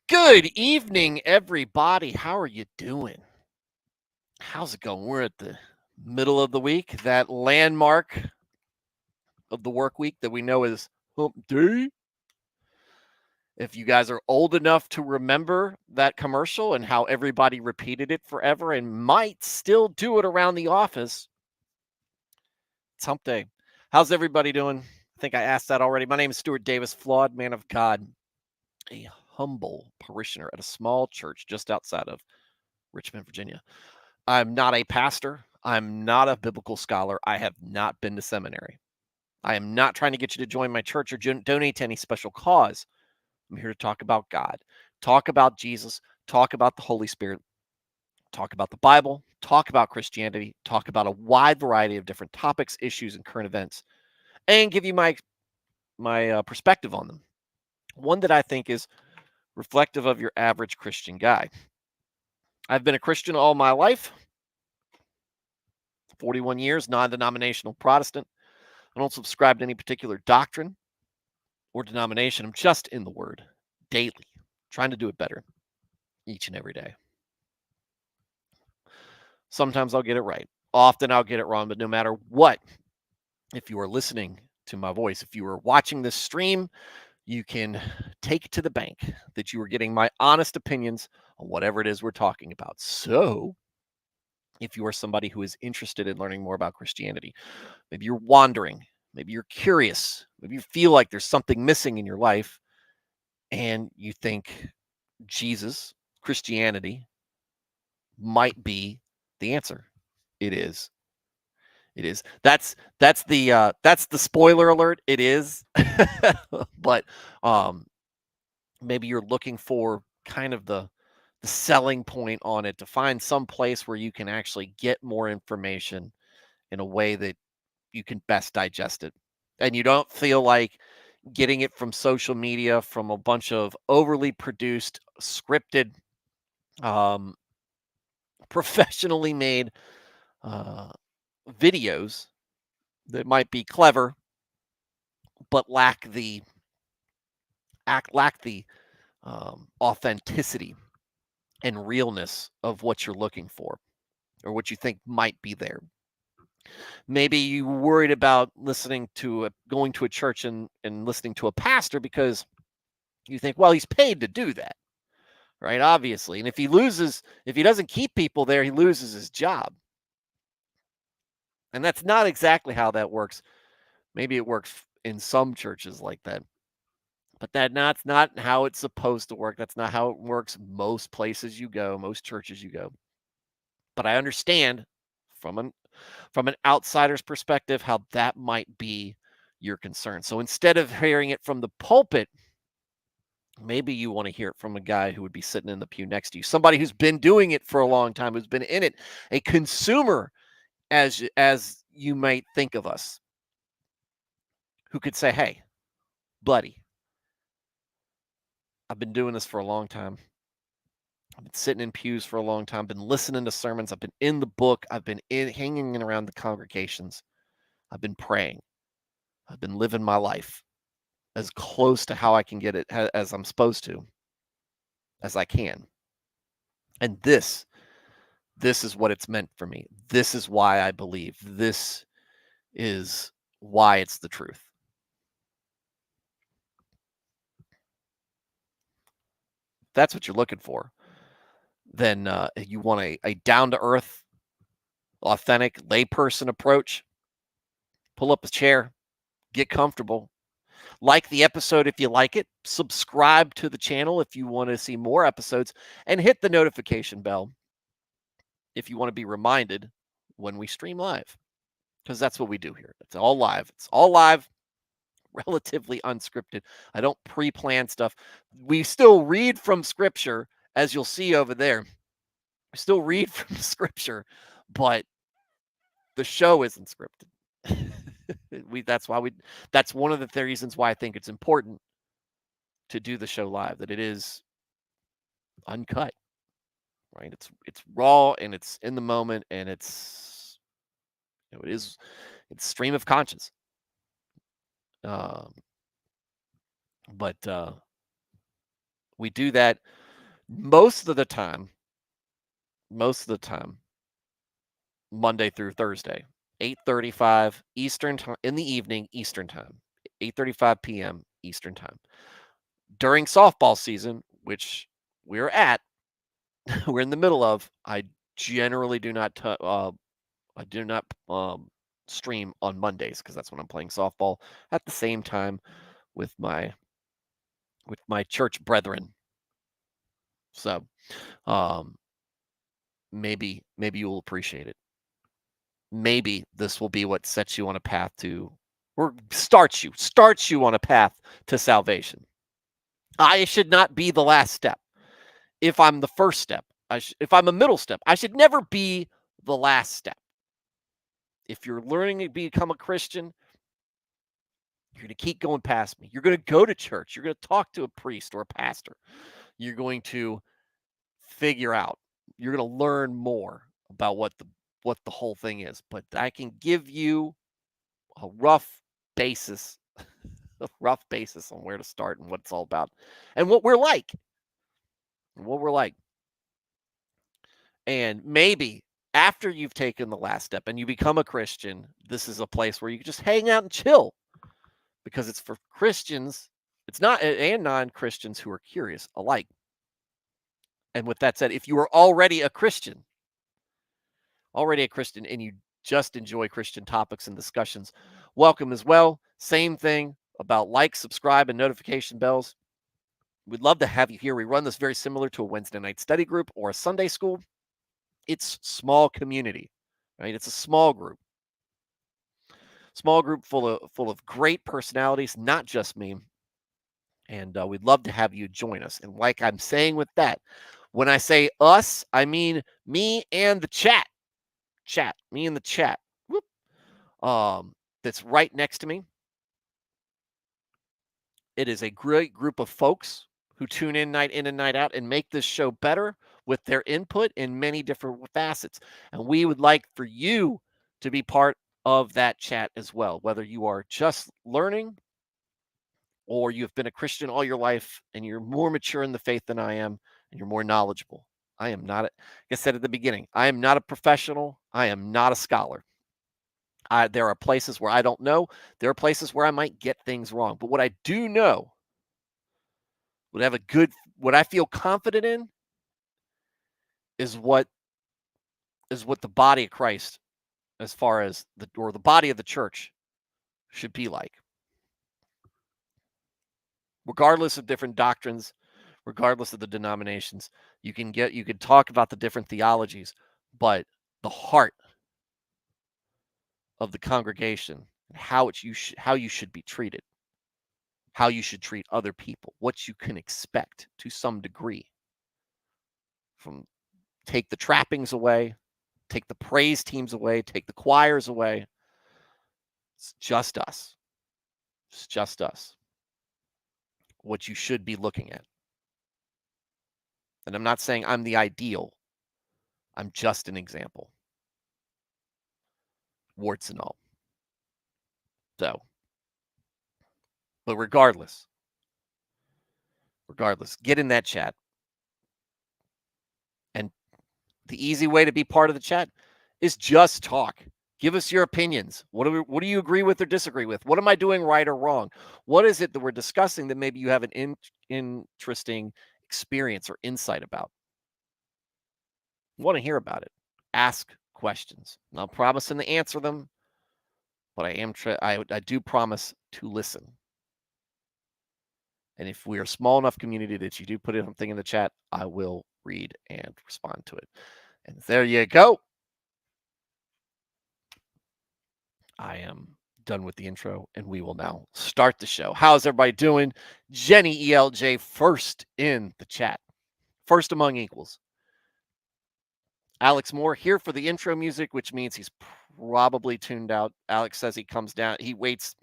Good evening, everybody. How are you doing? How's it going? We're at the middle of the week, that landmark of the work week that we know as Hump Day. If you guys are old enough to remember that commercial and how everybody repeated it forever and might still do it around the office, it's Hump Day. How's everybody doing? I think I asked that already. My name is Stuart Davis, flawed man of God, a humble parishioner at a small church just outside of Richmond, Virginia. I'm not a pastor. I'm not a biblical scholar. I have not been to seminary. I am not trying to get you to join my church or donate to any special cause. I'm here to talk about God, talk about Jesus, talk about the Holy Spirit, talk about the Bible, talk about Christianity, talk about a wide variety of different topics, issues, and current events, and give you my perspective on them. One that I think is reflective of your average Christian guy. I've been a Christian all my life, 41 years, non-denominational Protestant. I don't subscribe to any particular doctrine or denomination. I'm just in the Word daily, trying to do it better each and every day. Sometimes I'll get it right. Often I'll get it wrong, but no matter what, if you are listening to my voice, if you are watching this stream, you can take it to the bank that you are getting my honest opinions on whatever it is we're talking about. So, if you are somebody who is interested in learning more about Christianity, maybe you're wandering, maybe you're curious, maybe you feel like there's something missing in your life, and you think Jesus, Christianity, might be the answer. It is. It is. That's the spoiler alert. It is. But um maybe you're looking for kind of the selling point on it to find some place where you can actually get more information in a way that you can best digest it. And you don't feel like getting it from social media, from a bunch of overly produced, scripted, um, professionally made uh, videos that might be clever but lack the authenticity and realness of what you're looking for or what you think might be there. Maybe you worried about going to a church and listening to a pastor because you think, well, he's paid to do that, right? Obviously. And if he doesn't keep people there, he loses his job. And that's not exactly how that works. Maybe it works in some churches like that. But that's not how it's supposed to work. That's not how it works most places you go, most churches you go. But I understand from an outsider's perspective how that might be your concern. So instead of hearing it from the pulpit, maybe you want to hear it from a guy who would be sitting in the pew next to you, somebody who's been doing it for a long time, who's been in it, a consumer as you might think of us, who could say, "Hey, buddy, I've been doing this for a long time. I've been sitting in pews for a long time, been listening to sermons, I've been in the book, I've been hanging around the congregations, I've been praying, I've been living my life as close to how I can get it as I'm supposed to, as I can. And this is what it's meant for me. This is why I believe. This is why it's the truth." If that's what you're looking for, then you want a down to earth, authentic layperson approach. Pull up a chair, get comfortable. Like the episode if you like it, subscribe to the channel if you want to see more episodes, and hit the notification bell if you want to be reminded when we stream live, because that's what we do here. It's all live. It's all live, relatively unscripted. I don't pre-plan stuff. We still read from scripture, as you'll see over there. We still read from scripture, but the show isn't scripted. That's one of the reasons why I think it's important to do the show live, that it is uncut, right? It's raw and it's in the moment, and it's stream of conscience. Um, but We do that most of the time, Monday through Thursday, 8:35 Eastern time in the evening, Eastern time, 8:35 p.m. Eastern time. During softball season, which we're at, we're in the middle of, I generally do not I do not stream on Mondays because that's when I'm playing softball at the same time with my church brethren. So um, maybe you'll appreciate it. Maybe this will be what sets you on a path to, or starts you on a path to salvation. I should not be the last step. If I'm the first step, if I'm a middle step, I should never be the last step. If you're learning to become a Christian, you're going to keep going past me. You're going to go to church. You're going to talk to a priest or a pastor. You're going to figure out. You're going to learn more about what the whole thing is. But I can give you a basis, rough basis on where to start and what it's all about, and what we're like, and what we're like. And maybe after you've taken the last step and you become a Christian, this is a place where you can just hang out and chill because it's for Christians. It's not, and non-Christians who are curious alike. And with that said, if you are already a Christian, and you just enjoy Christian topics and discussions, welcome as well. Same thing about like, subscribe, and notification bells. We'd love to have you here. We run this very similar to a Wednesday night study group or a Sunday school. It's small community, right? It's a small group full of great personalities, not just me. And we'd love to have you join us. And like I'm saying with that, when I say us, I mean me and the chat. Me and the chat. Whoop. That's right next to me. It is a great group of folks who tune in and night out and make this show better with their input in many different facets. And we would like for you to be part of that chat as well, whether you are just learning or you've been a Christian all your life and you're more mature in the faith than I am and you're more knowledgeable. I am not, like I said at the beginning, I am not a professional. I am not a scholar. There are places where I don't know. There are places where I might get things wrong. But what I do know, what I feel confident in is what the body of Christ, as far as the body of the church, should be like. Regardless of different doctrines, regardless of the denominations, you can talk about the different theologies, but the heart of the congregation and how you should be treated, how you should treat other people, what you can expect to some degree. From take the trappings away, take the praise teams away, take the choirs away. It's just us. It's just us. What you should be looking at. And I'm not saying I'm the ideal. I'm just an example. Warts and all. So, but regardless, get in that chat. And the easy way to be part of the chat is just talk. Give us your opinions. What do you agree with or disagree with? What am I doing right or wrong? What is it that we're discussing that maybe you have an interesting experience or insight about? I want to hear about it. Ask questions. I'm not promising to answer them, but I do promise to listen. And if we are a small enough community that you do put something in the chat, I will read and respond to it. And there you go. I am done with the intro, and we will now start the show. How's everybody doing? Jenny ELJ first in the chat. First among equals. Alex Moore here for the intro music, which means he's probably tuned out. Alex says he comes down. He waits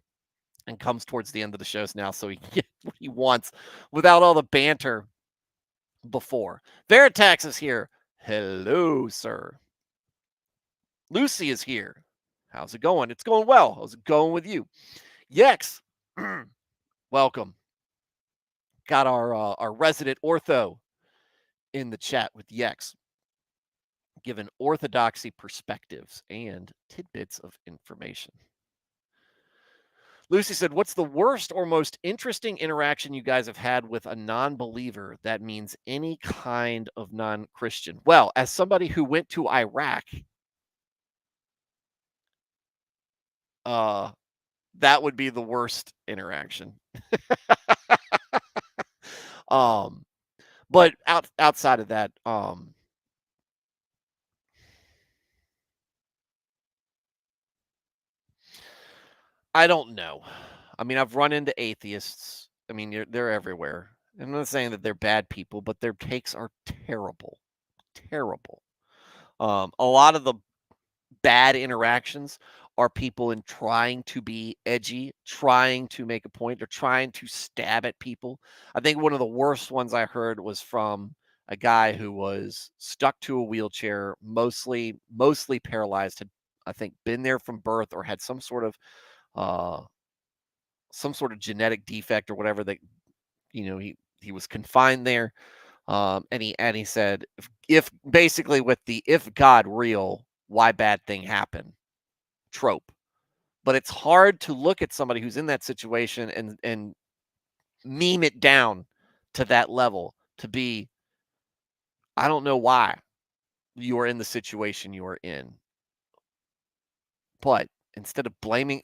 and comes towards the end of the shows now so he can get what he wants without all the banter before. Veritax is here. Hello, sir. Lucy is here. How's it going? It's going well. How's it going with you? Yex, welcome. got our resident ortho in the chat with the X, given orthodoxy perspectives and tidbits of information. Lucy said, "What's the worst or most interesting interaction you guys have had with a non-believer that means any kind of non-Christian?" Well, as somebody who went to Iraq, uh, that would be the worst interaction. um, but outside of that, I don't know. I mean, I've run into atheists. I mean, they're everywhere. I'm not saying that they're bad people, but their takes are terrible, terrible. A lot of the bad interactions are people in trying to be edgy, trying to make a point, they're trying to stab at people. I think one of the worst ones I heard was from a guy who was stuck to a wheelchair, mostly paralyzed, had I think been there from birth or had uh some sort of genetic defect or whatever that he was confined there. And he said if basically with the if God real, why bad thing happen trope. But it's hard to look at somebody who's in that situation and meme it down to that level to be, I don't know why you are in the situation you are in. But instead of blaming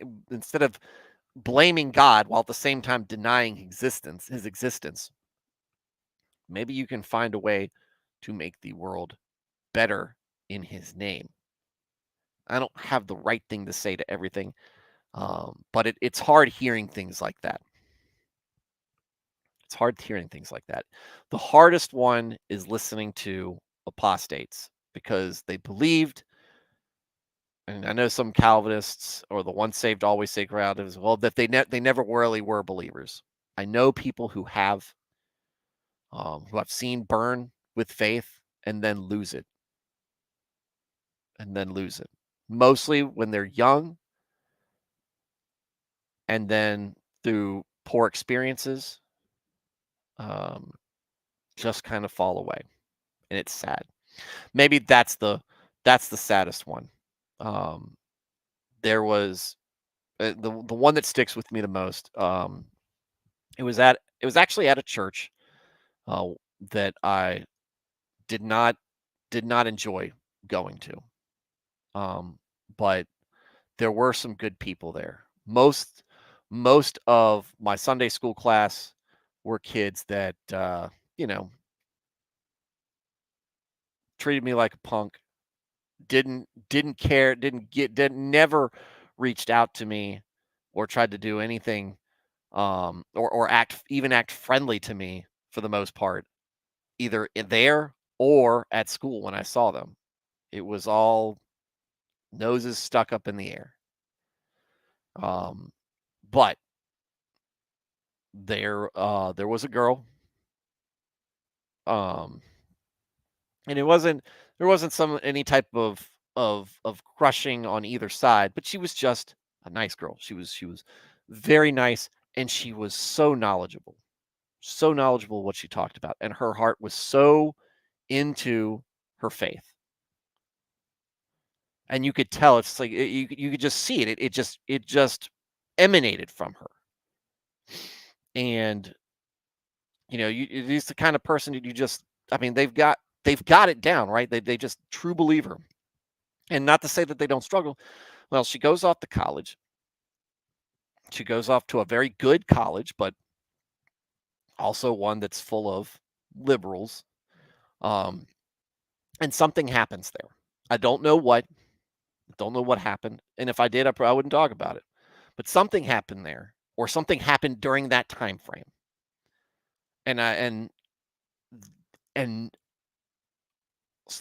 God while at the same time denying his existence, maybe you can find a way to make the world better in his name. I don't have the right thing to say to everything, but it's hard hearing things like that. It's hard hearing things like that. The hardest one is listening to apostates because they believed, and I know some Calvinists or the once saved, always saved crowd as well, that they never really were believers. I know people who I've seen burn with faith and then lose it, mostly when they're young, and then through poor experiences, um, just kind of fall away, and it's sad. Maybe that's the saddest one. Um, there was the one that sticks with me the most. It was actually at a church uh, that I did not enjoy going to. Um, but there were some good people there. Most of my Sunday school class were kids that you know treated me like a punk, didn't care, didn't never reached out to me or tried to do anything or act friendly to me for the most part, either there or at school when I saw them. It was all noses stuck up in the air. But there was a girl, um, and there wasn't any type of crushing on either side, but she was just a nice girl. She was very nice, and she was so knowledgeable what she talked about, and her heart was so into her faith, and you could tell. It's like you could just see it. It just emanated from her, and he's the kind of person that you just. I mean, they've got it down, right? They just true believer. And not to say that they don't struggle. Well, she goes off to college. She goes off to a very good college, but also one that's full of liberals. Um, and something happens there. I don't know what. Don't know what happened. And if I did, I probably wouldn't talk about it. But something happened there, or something happened during that time frame. And I and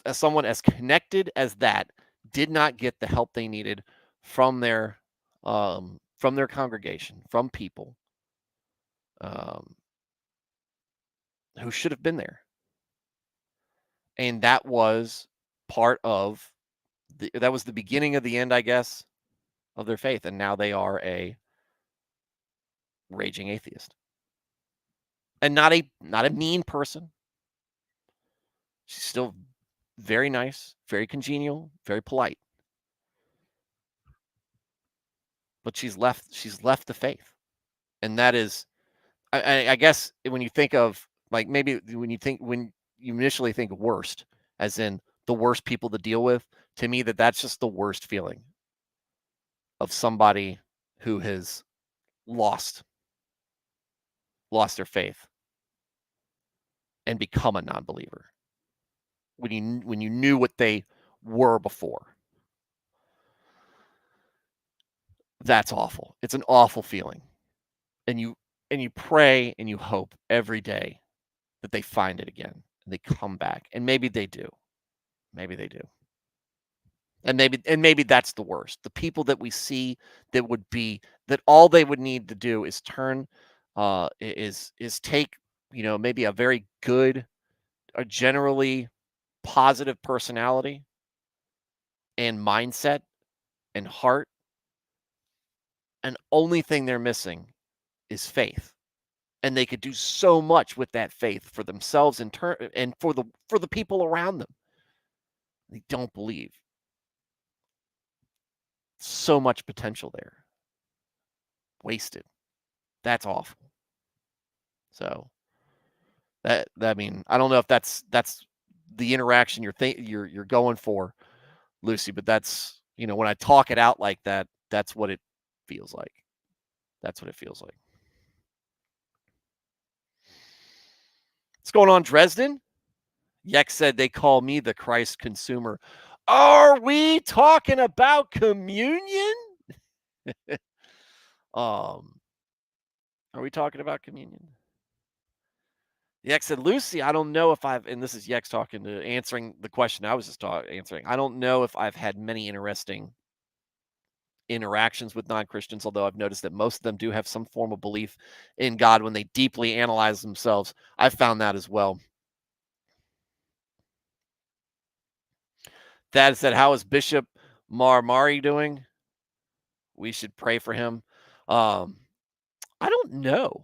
as someone as connected as that did not get the help they needed from their congregation, from people um, who should have been there. And that was part of that was the beginning of the end, I guess, of their faith. And now they are a raging atheist. and not a mean person. She's still very nice, very congenial, very polite, but she's left the faith, and that is, I guess when you think of, like, maybe when you initially think worst, as in the worst people to deal with, to me that's just the worst feeling of somebody who has lost their faith and become a non-believer when you knew what they were before. That's awful. It's an awful feeling. And you pray and you hope every day that they find it again and they come back. And maybe they do. Maybe they do. And maybe that's the worst. The people that we see that all they would need to do is turn is take, maybe a very good, a generally positive personality and mindset and heart, and only thing they're missing is faith. And they could do so much with that faith for themselves in turn and for the people around them. They don't believe. So much potential there. Wasted. That's awful. So I mean, I don't know if that's the interaction you're going for, Lucy, but that's, when I talk it out like that, that's what it feels like. That's what it feels like. What's going on, Dresden? Yex said they call me the Christ consumer. Are we talking about communion? Are we talking about communion? Yex said, Lucy, I don't know if and this is Yex answering the question I was just answering. I don't know if I've had many interesting interactions with non-Christians, although I've noticed that most of them do have some form of belief in God when they deeply analyze themselves. I've found that as well. Thad said, how is Bishop Marmari doing? We should pray for him. I don't know.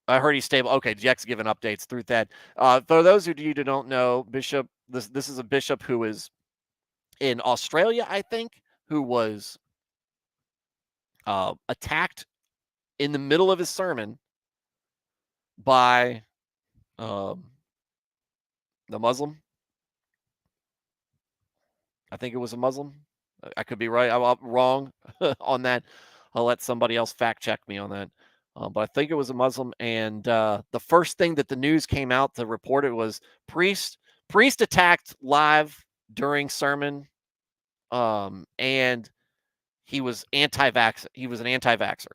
I heard he's stable. Okay, Jack's giving updates through that. For those of you who don't know, Bishop, this is a bishop who is in Australia, I think, who was attacked in the middle of his sermon by the Muslim. I think it was a Muslim. I could be right. I'm wrong on that. I'll let somebody else fact check me on that. But I think it was a Muslim. And the first thing that the news came out to report it was priest attacked live during sermon. And he was anti-vax. He was an anti-vaxxer.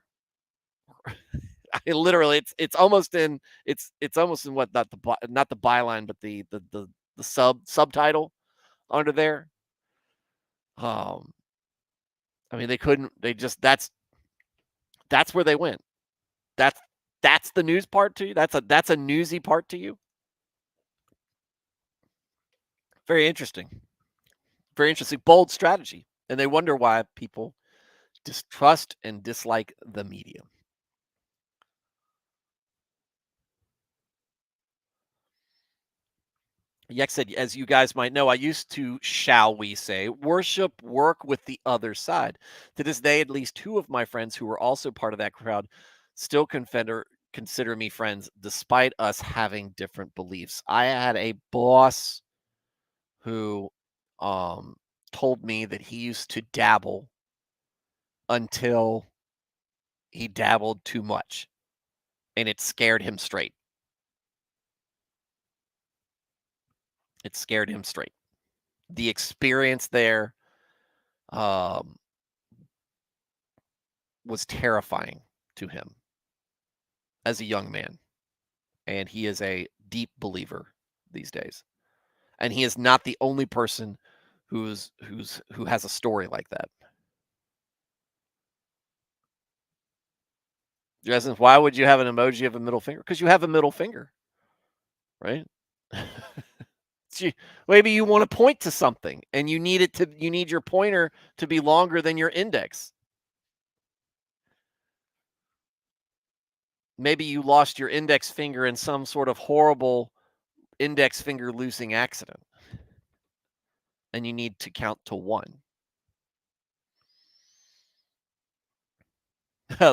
Literally, it's almost in what, not the byline, but the subtitle under there. I mean, that's where they went. That's the news part to you. That's a newsy part to you. Very interesting. Very interesting. Bold strategy. And they wonder why people distrust and dislike the media. Yex said, as you guys might know, I used to, shall we say, worship work with the other side. To this day, at least two of my friends who were also part of that crowd still consider me friends despite us having different beliefs. I had a boss who told me that he used to dabble until he dabbled too much and it scared him straight. It scared him straight. The experience there was terrifying to him as a young man. And he is a deep believer these days. And he is not the only person who has a story like that. Justin, why would you have an emoji of a middle finger? Because you have a middle finger, right? Maybe you want to point to something and you need your pointer to be longer than your index. Maybe you lost your index finger in some sort of horrible index finger losing accident, and you need to count to 1.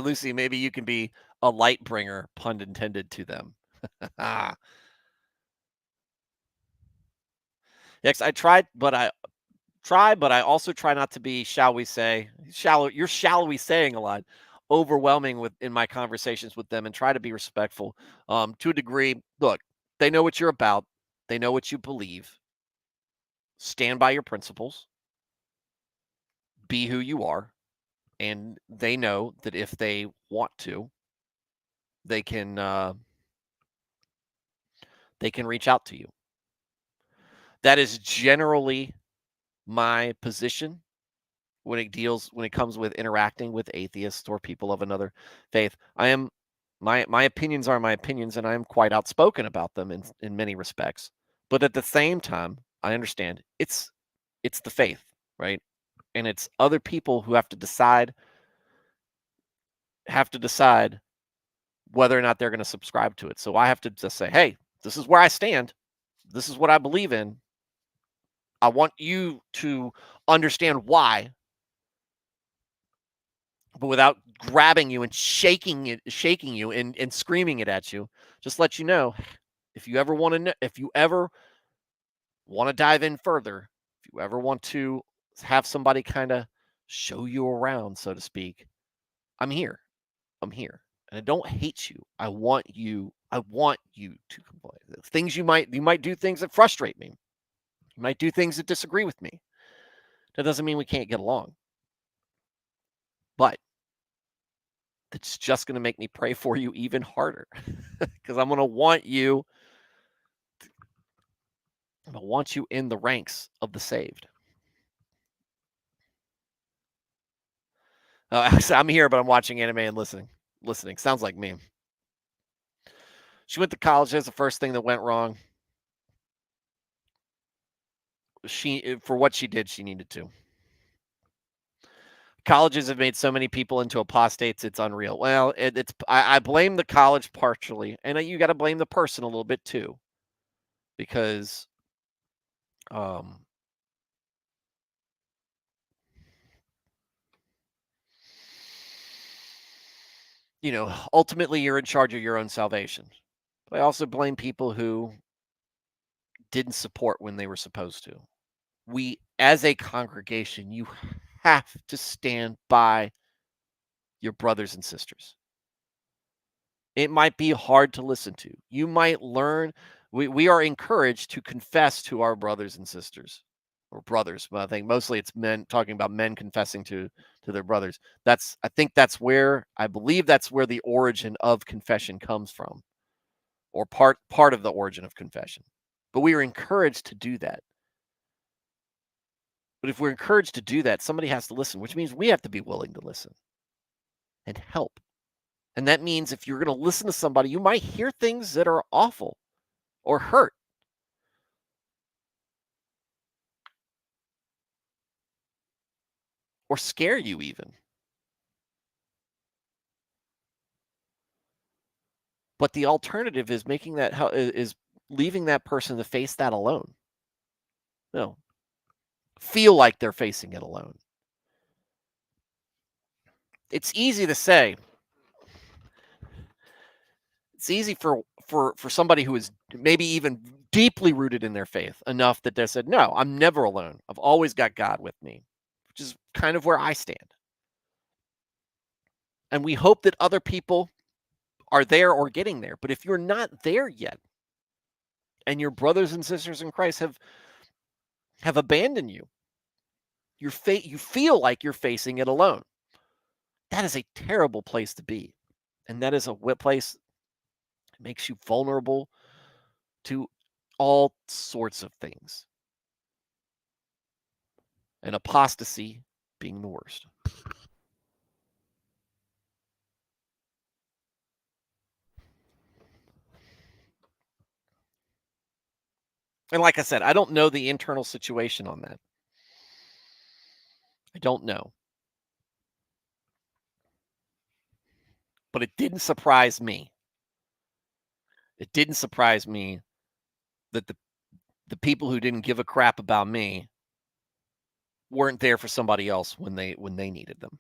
Lucy, maybe you can be a light bringer, pun intended, to them. Yes, I tried, but I also try not to be, shall we say, shallow. You're shall we saying a lot, overwhelming with in my conversations with them, and try to be respectful. To a degree, look, they know what you're about. They know what you believe. Stand by your principles. Be who you are, and they know that if they want to, they can uh, they can reach out to you. That is generally my position when it comes with interacting with atheists or people of another faith. I am my opinions are my opinions, and I am quite outspoken about them in many respects. But at the same time, I understand it's the faith, right? And it's other people who have to decide whether or not they're going to subscribe to it. So I have to just say, "Hey, this is where I stand. This is what I believe in. I want you to understand why, but without grabbing you and shaking you and screaming it at you. Just let you know, if you ever want to dive in further, if you ever want to have somebody kind of show you around, so to speak, I'm here. I'm here. And I don't hate you. I want you to complain. Things you might do things that frustrate me. You might do things that disagree with me. That doesn't mean we can't get along. But it's just going to make me pray for you even harder because I'm going to want you in the ranks of the saved. I'm here, but I'm watching anime and listening. Sounds like me. She went to college. That's the first thing that went wrong. For what she did, she needed to. Colleges have made so many people into apostates, it's unreal. Well, I blame the college partially, and you got to blame the person a little bit too, because um, ultimately you're in charge of your own salvation. But I also blame people who didn't support when they were supposed to. We, as a congregation, you have to stand by your brothers and sisters. It might be hard to listen to. You might learn. We are encouraged to confess to our brothers and sisters, or brothers, but I think mostly it's men, talking about men confessing to their brothers. I believe that's where the origin of confession comes from, or part of the origin of confession. But we are encouraged to do that. But if we're encouraged to do that, somebody has to listen, which means we have to be willing to listen and help. And that means if you're going to listen to somebody, you might hear things that are awful or hurt. Or scare you even. But the alternative is leaving that person to face that alone. No. Feel like they're facing it alone. It's easy to say. It's easy for somebody who is maybe even deeply rooted in their faith enough that they said, "No, I'm never alone. I've always got God with me," which is kind of where I stand. And we hope that other people are there or getting there. But if you're not there yet, and your brothers and sisters in Christ have abandoned you, you feel like you're facing it alone. That is a terrible place to be. And that is a place that makes you vulnerable to all sorts of things. And apostasy being the worst. And like I said, I don't know the internal situation on that. I don't know. But it didn't surprise me. It didn't surprise me that the people who didn't give a crap about me weren't there for somebody else when they needed them.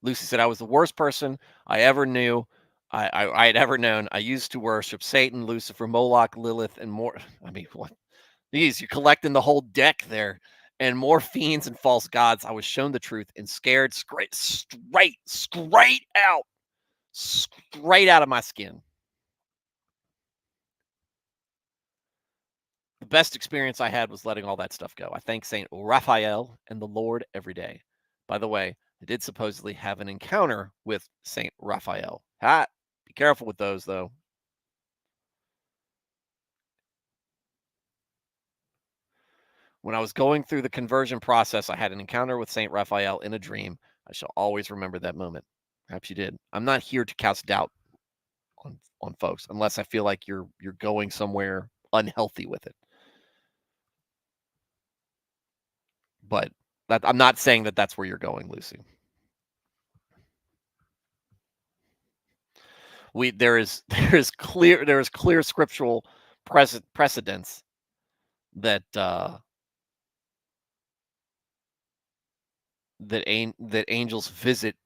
Lucy said, I was the worst person I ever knew. I had ever known. I used to worship Satan, Lucifer, Moloch, Lilith, and more. I mean, what? These, you're collecting the whole deck there. And more fiends and false gods. I was shown the truth and scared straight out of my skin. The best experience I had was letting all that stuff go. I thank Saint Raphael and the Lord every day. By the way, I did supposedly have an encounter with Saint Raphael. Be careful with those, though. When I was going through the conversion process, I had an encounter with Saint Raphael in a dream. I shall always remember that moment. Perhaps you did. I'm not here to cast doubt on folks unless I feel like you're going somewhere unhealthy with it. But I'm not saying that that's where you're going, Lucy. There is clear scriptural precedence that that angels visit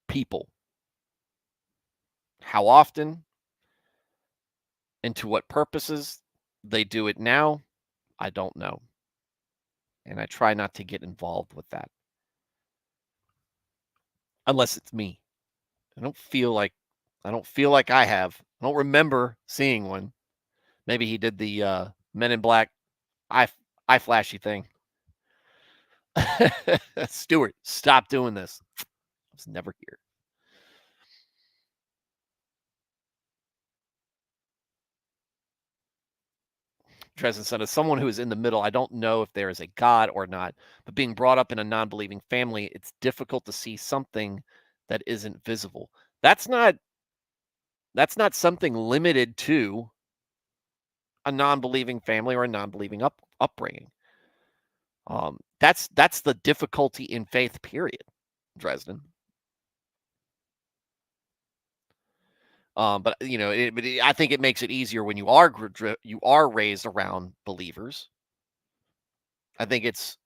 people. How often and to what purposes they do it now, I don't know. And I try not to get involved with that. Unless it's me. I don't feel like I have. I don't remember seeing one. Maybe he did the Men in Black eye flashy thing. Stuart, stop doing this. I was never here. Dresden said, as someone who is in the middle, I don't know if there is a God or not, but being brought up in a non-believing family, it's difficult to see something that isn't visible. That's not something limited to a non-believing family or a non-believing upbringing. That's the difficulty in faith, period, Dresden. But I think it makes it easier when you are raised around believers. I think it's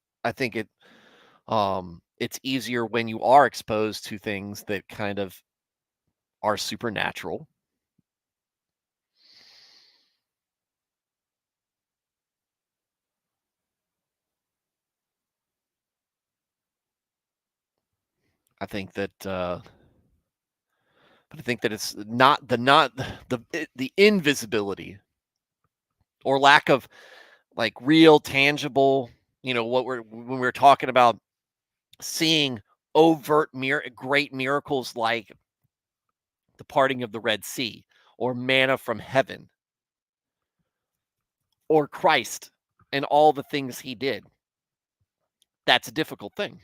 easier when you are exposed to things that kind of are supernatural. I think that but I think that it's not the invisibility or lack of like real tangible, when we're talking about seeing overt great miracles like the parting of the Red Sea or manna from heaven or Christ and all the things he did. That's a difficult thing.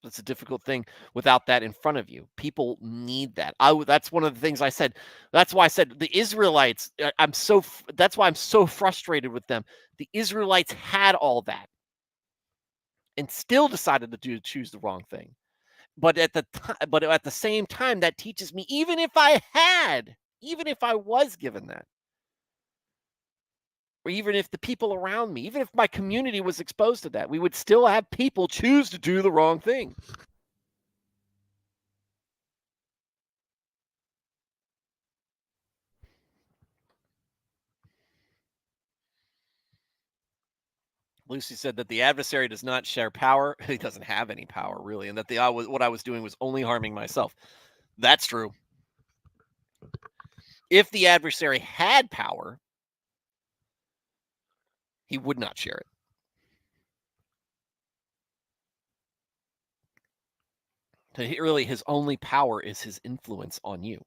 It's a difficult thing without that in front of you. People need that. That's one of the things I said. That's why I said the Israelites. That's why I'm so frustrated with them. The Israelites had all that and still decided to choose the wrong thing. But at the same time, that teaches me even if I was given that, or even if the people around me, even if my community was exposed to that, we would still have people choose to do the wrong thing. Lucy said that the adversary does not share power. He doesn't have any power, really, and that what I was doing was only harming myself. That's true. If the adversary had power, he would not share it. Really, his only power is his influence on you.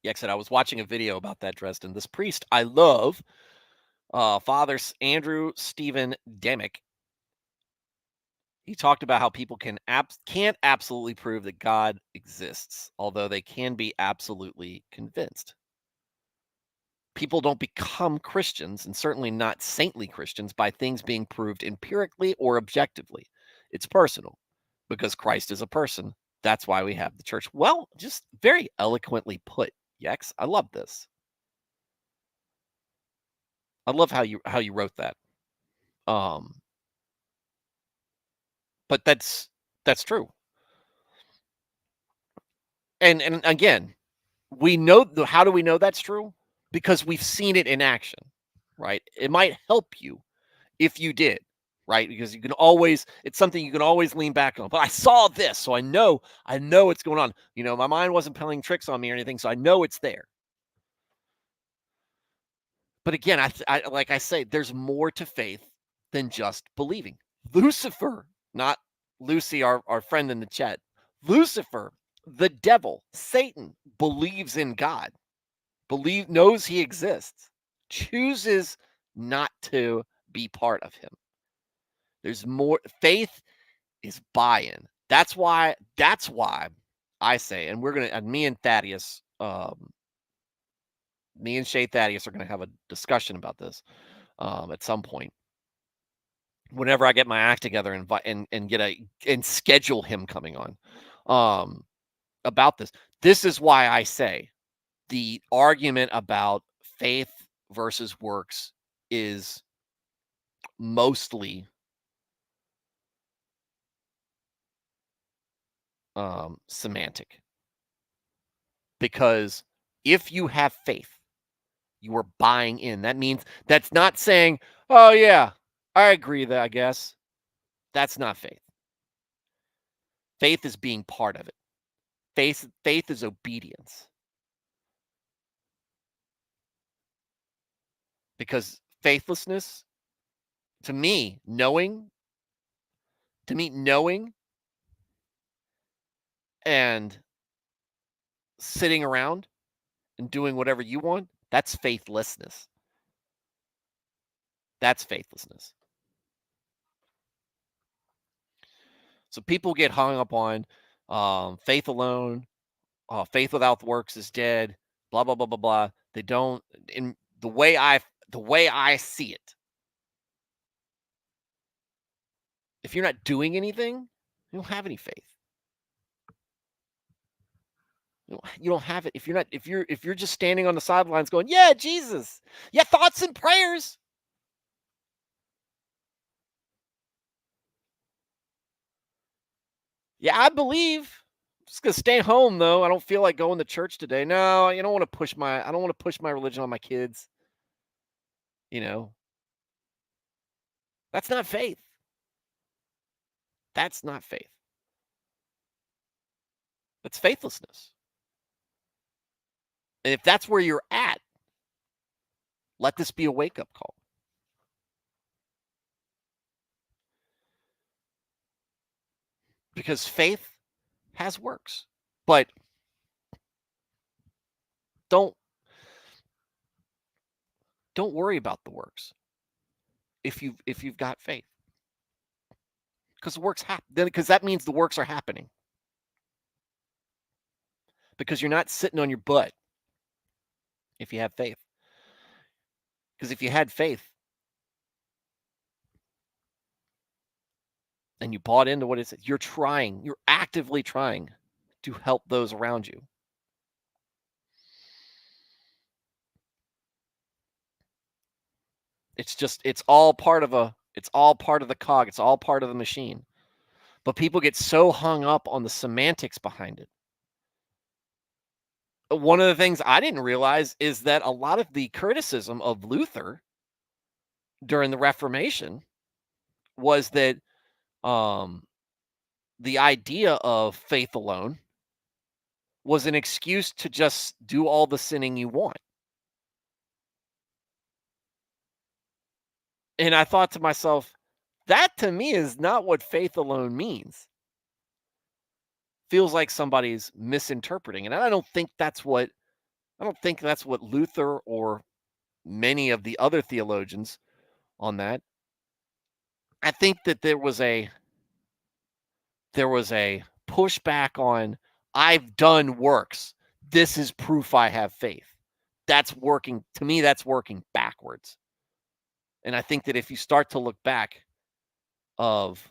Yak said, I was watching a video about that, Dresden. This priest I love, Father Andrew Stephen Demick, he talked about how people can't absolutely prove that God exists, although they can be absolutely convinced. People don't become Christians, and certainly not saintly Christians, by things being proved empirically or objectively. It's personal because Christ is a person. That's why we have the church. Well, just very eloquently put, Yex. I love this. I love how you wrote that. Um, but that's true. And again, we know how do we know that's true? Because we've seen it in action, right? It might help you if you did, right? Because you can always it's something you can always lean back on. But I saw this, so I know what's going on. My mind wasn't playing tricks on me or anything, so I know it's there. But again, I like I say, there's more to faith than just believing. Lucifer, not Lucy, our friend in the chat. Lucifer, the devil, Satan, believes in God, knows he exists, chooses not to be part of him. There's more. Faith is buy-in. That's why I say, and we're gonna me and Thaddeus, me and Shay Thaddeus are gonna have a discussion about this at some point. Whenever I get my act together and get and schedule him coming on about this. This is why I say the argument about faith versus works is mostly semantic. Because if you have faith, you are buying in. That means that's not saying, oh, yeah, I agree that I guess. That's not faith. Faith is being part of it. Faith is obedience. Because faithlessness, to me, knowing and sitting around and doing whatever you want, that's faithlessness. That's faithlessness. So people get hung up on faith alone. Faith without works is dead. Blah blah blah blah blah. They don't. In the way I see it, if you're not doing anything, you don't have any faith. You don't have it if you're not if you're just standing on the sidelines going, yeah, Jesus, yeah, thoughts and prayers. Yeah, I believe. I'm just gonna stay home though. I don't feel like going to church today. No, I don't want to push my religion on my kids. You know, that's not faith. That's not faith. That's faithlessness. And if that's where you're at, let this be a wake up call. Because faith has works. But don't worry about the works if you've got faith. Because the works happen. Because that means the works are happening. Because you're not sitting on your butt if you have faith. Because if you had faith and you bought into what it is, you're actively trying to help those around you. It's all part of the cog. It's all part of the machine. But people get so hung up on the semantics behind it. One of the things I didn't realize is that a lot of the criticism of Luther during the Reformation was that the idea of faith alone was an excuse to just do all the sinning you want. And I thought to myself, that to me is not what faith alone means. Feels like somebody's misinterpreting. And I don't think that's what Luther or many of the other theologians on that. I think that there was a pushback on I've done works. This is proof I have faith. That's working to me, that's working backwards. And I think that if you start to look back of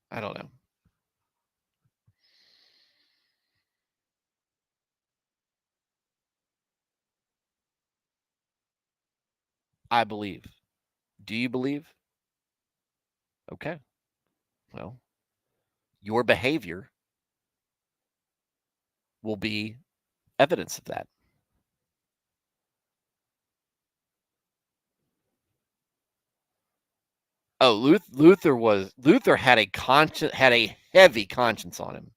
I don't know. I believe. Do you believe? Okay. Well, your behavior will be evidence of that. Oh, Luther had a heavy conscience on him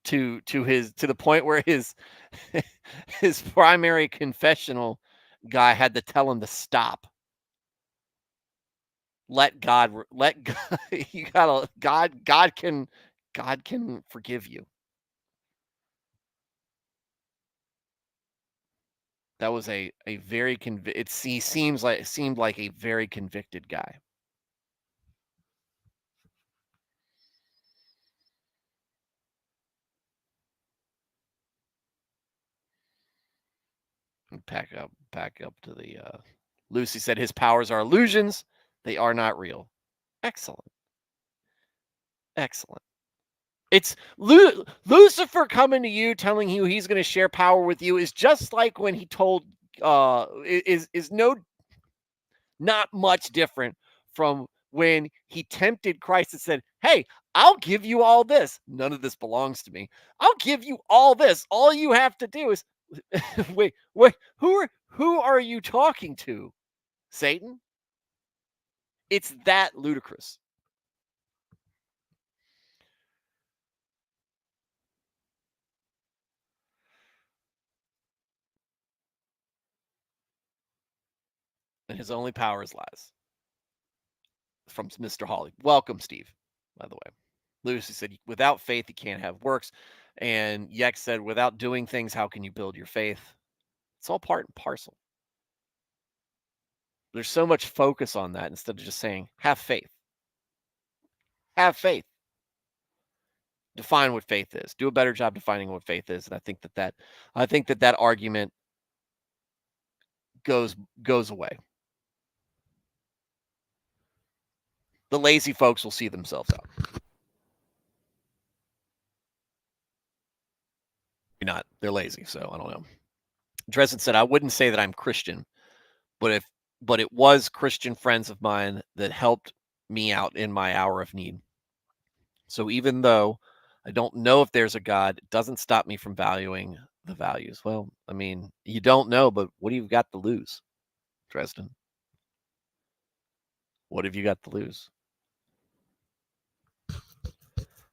to the point where his his primary confessional guy had to tell him to stop. Let God you gotta God can forgive you. That was a very he seemed like a very convicted guy. Back up to the Lucy said his powers are illusions. They are not real. Excellent. Excellent. It's Lucifer coming to you telling you he's going to share power with you is just like when he told is no not much different from when he tempted Christ and said, "Hey, I'll give you all this. None of this belongs to me. I'll give you all this. All you have to do is wait, who are you talking to? Satan?" It's that ludicrous. And his only power is lies. From Mr. Hawley. Welcome, Steve, by the way. Lucy said, without faith, you can't have works. And Yex said, without doing things, how can you build your faith? It's all part and parcel. There's so much focus on that instead of just saying, have faith. Have faith. Define what faith is. Do a better job defining what faith is. And I think that argument goes away. The lazy folks will see themselves out. You're not. They're lazy, so I don't know. Dresden said, I wouldn't say that I'm Christian, but it was Christian friends of mine that helped me out in my hour of need. So even though I don't know if there's a God, it doesn't stop me from valuing the values. Well, I mean, you don't know, but what do you got to lose, Dresden? What have you got to lose?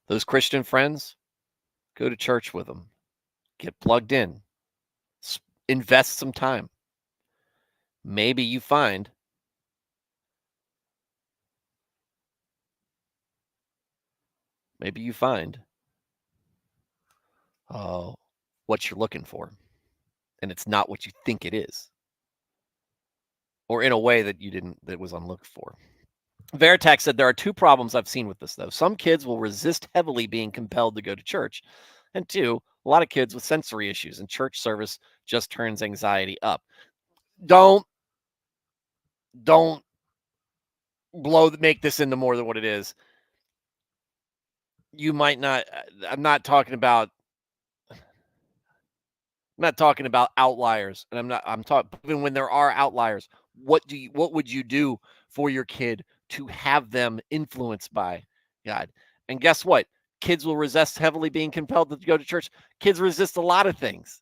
Those Christian friends, go to church with them. Get plugged in. Invest some time. Maybe you find uh, what you're looking for, and it's not what you think it is, or in a way that was unlooked for. Veritax said there are two problems I've seen with this, though. Some kids will resist heavily being compelled to go to church. And two, a lot of kids with sensory issues, and church service just turns anxiety up. Don't make this into more than what it is. You might not. I'm not talking about. I'm not talking about outliers, and I'm talking even when there are outliers. What would you do for your kid to have them influenced by God? And guess what? Kids will resist heavily being compelled to go to church. Kids resist a lot of things.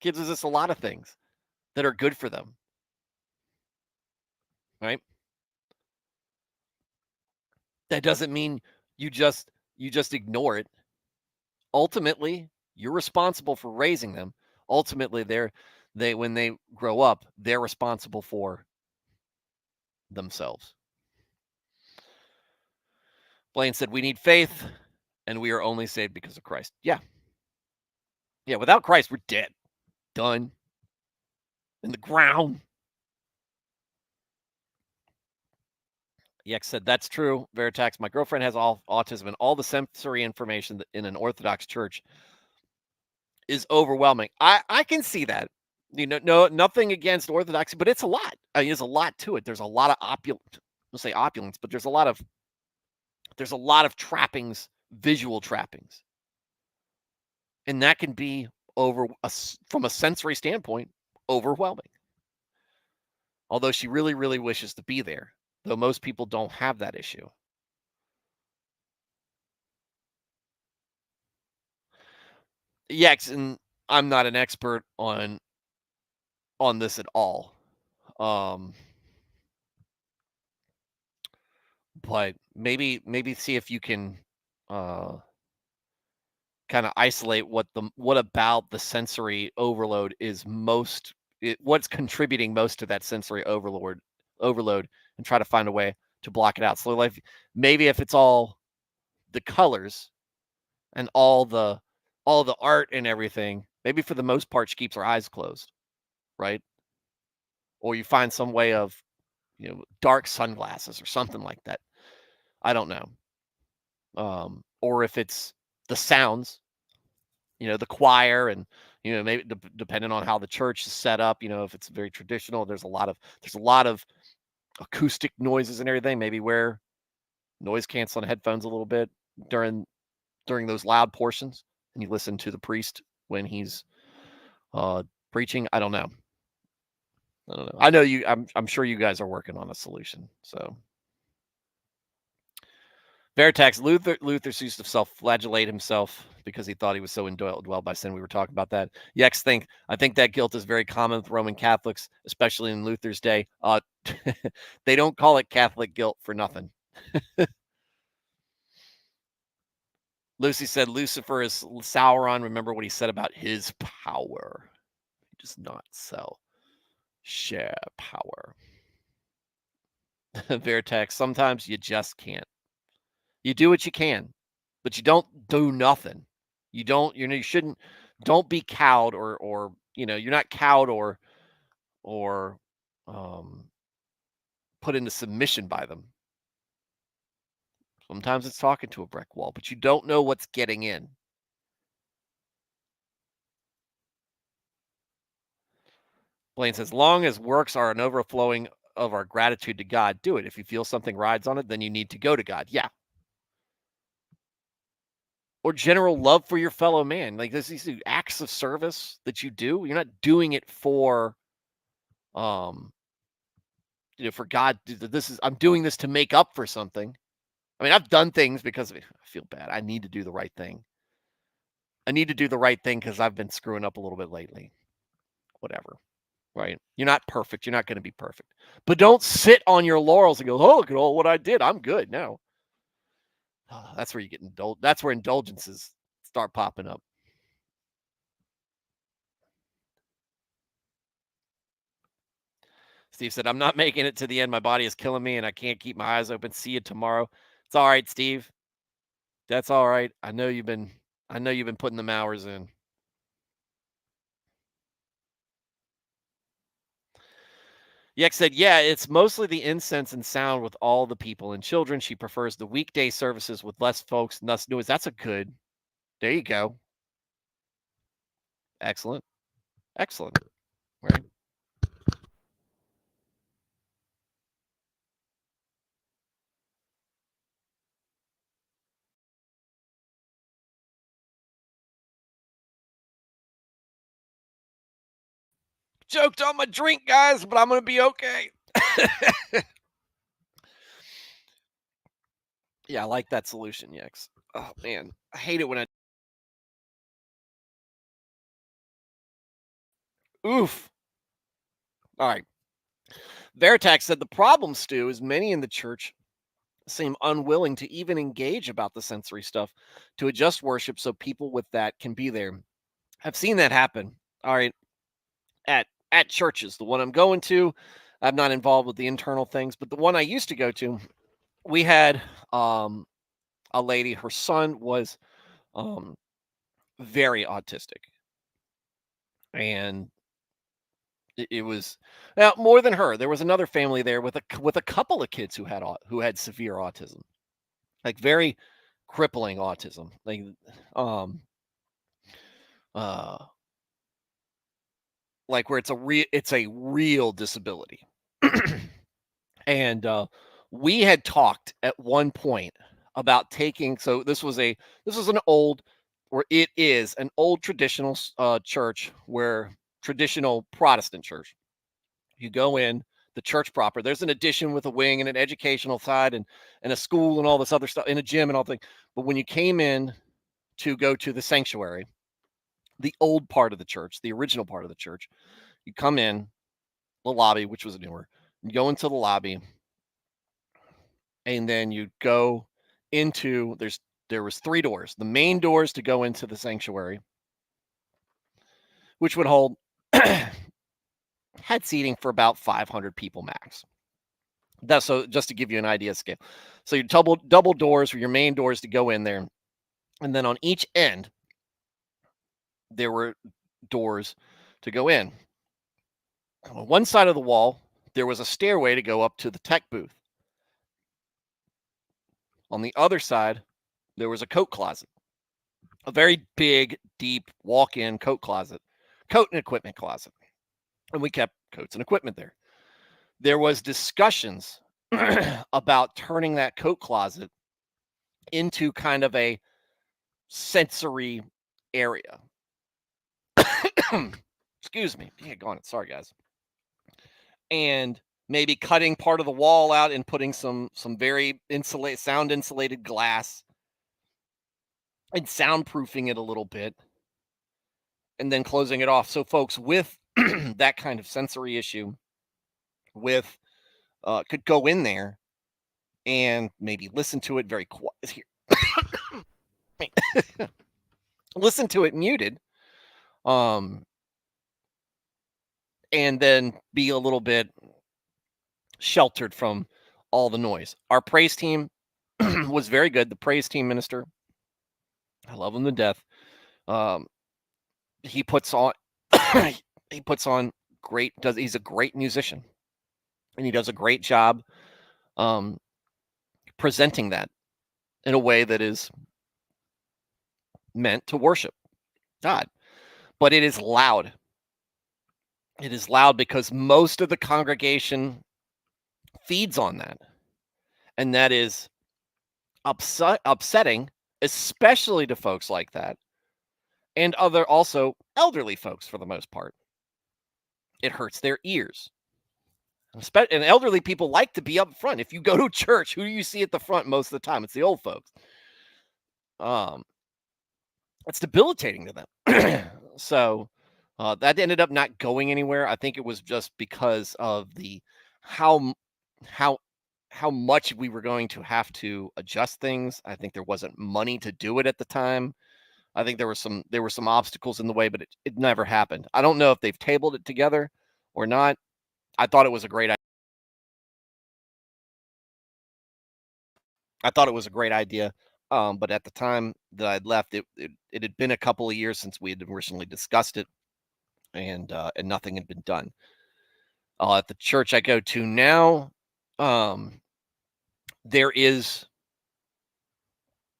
Kids resist a lot of things that are good for them. Right? That doesn't mean you just ignore it. Ultimately, you're responsible for raising them. Ultimately, they when they grow up, they're responsible for themselves. Blaine said, we need faith, and we are only saved because of Christ. Yeah. Yeah, without Christ, we're dead. Done. In the ground. Yex said, "That's true, Veritax. My girlfriend has all autism, and all the sensory information in an Orthodox church is overwhelming." I can see that. No, nothing against Orthodoxy, but it's a lot. I mean, there's a lot to it. There's a lot of I'll say opulence, but there's a lot of trappings, visual trappings, and that can be from a sensory standpoint overwhelming. Although she really, really wishes to be there, though most people don't have that issue. Yes, and I'm not an expert on this at all. Um, but maybe see if you can uh kind of isolate what about the sensory overload is what's contributing most to that sensory overload, and try to find a way to block it out. So like maybe if it's all the colors and all the art and everything, maybe for the most part she keeps her eyes closed, right? Or you find some way of, dark sunglasses or something like that. I don't know. Or if it's the sounds, the choir, and maybe depending on how the church is set up, if it's very traditional, there's a lot of acoustic noises and everything. Maybe wear noise canceling headphones a little bit during those loud portions, and you listen to the priest when he's uh preaching. I don't know. I know you. I'm sure you guys are working on a solution. So Veritax, Luther used to self-flagellate himself because he thought he was so indwelled by sin. We were talking about that. Yex I think that guilt is very common with Roman Catholics, especially in Luther's day. They don't call it Catholic guilt for nothing. Lucy said Lucifer is Sauron. Remember what he said about his power. He does not share power. Veritex, sometimes you just can't. You do what you can, but you don't do nothing. You shouldn't, don't be cowed or you're not cowed or um, put into submission by them. Sometimes it's talking to a brick wall, but you don't know what's getting in. Blaine says, long as works are an overflowing of our gratitude to God, do it. If you feel something rides on it, then you need to go to God. Yeah. Or general love for your fellow man. Like there's these acts of service that you do. You're not doing it um for God. I'm doing this to make up for something. I mean, I've done things because I feel bad. I need to do the right thing. I need to do the right thing because I've been screwing up a little bit lately. Whatever. Right? You're not perfect. You're not going to be perfect. But don't sit on your laurels and go, oh, look at all what I did. I'm good. No. That's where you get That's where indulgences start popping up. Steve said, I'm not making it to the end. My body is killing me and I can't keep my eyes open. See you tomorrow. It's all right, Steve. That's all right. I know you've been putting them hours in. Yex said, yeah, it's mostly the incense and sound with all the people and children. She prefers the weekday services with less folks and less noise. That's a good. There you go. Excellent. Excellent. Right. Choked on my drink, guys, but I'm going to be okay. Yeah, I like that solution, Yex. Oh, man. I hate it when I. Oof. All right. Veritax said the problem, Stu, is many in the church seem unwilling to even engage about the sensory stuff to adjust worship so people with that can be there. I've seen that happen. All right. At churches, the one I'm going to, I'm not involved with the internal things, but the one I used to go to, we had a lady, her son was um very autistic. And It was now more than her. There was another family there with a couple of kids who had severe autism, like very crippling autism, um uh like where it's a real disability. And we had talked at one point about taking. So this was an old, or it is an old traditional church, where traditional Protestant church. You go in the church proper. There's an addition with a wing and an educational side, and a school and all this other stuff, and a gym and all things. But when you came in to go to the sanctuary, the old part of the church, the original part of the church, you come in the lobby, which was newer. You go into the lobby, and then you go into there was three doors. The main doors to go into the sanctuary, which would hold had seating for about 500 people max. That's so just to give you an idea of scale. So you double doors for your main doors to go in there, and then on each end there were doors to go in. On one side of the wall there was a stairway to go up to the tech booth. On the other side there was a coat closet, a very big, deep walk-in coat closet, coat and equipment closet, and we kept coats and equipment there. There was discussions about turning that coat closet into kind of a sensory area. Excuse me. Yeah, go on. Sorry, guys. And maybe cutting part of the wall out and putting some very sound insulated glass and soundproofing it a little bit, and then closing it off. So folks with that kind of sensory issue with could go in there and maybe listen to it very quiet here. Listen to it muted, and then be a little bit sheltered from all the noise. Our praise team was very good. The praise team minister, I love him to death. Um, he puts on he puts on great. He's a great musician, and he does a great job um, presenting that in a way that is meant to worship God. But it is loud. It is loud because most of the congregation feeds on that, and that is upsetting, especially to folks like that, and other also elderly folks for the most part. It hurts their ears. And elderly people like to be up front. If you go to church, who do you see at the front most of the time? It's the old folks. It's debilitating to them. So that ended up not going anywhere. I think it was just because of the how how how much we were going to have to adjust things. I think there wasn't money to do it at the time. I think there were some obstacles in the way, but it never happened. I don't know if they've tabled it together or not. I thought it was a great idea. I thought it was a great idea. But at the time that I'd left, it had been a couple of years since we had originally discussed it, and nothing had been done. At the church I go to now, there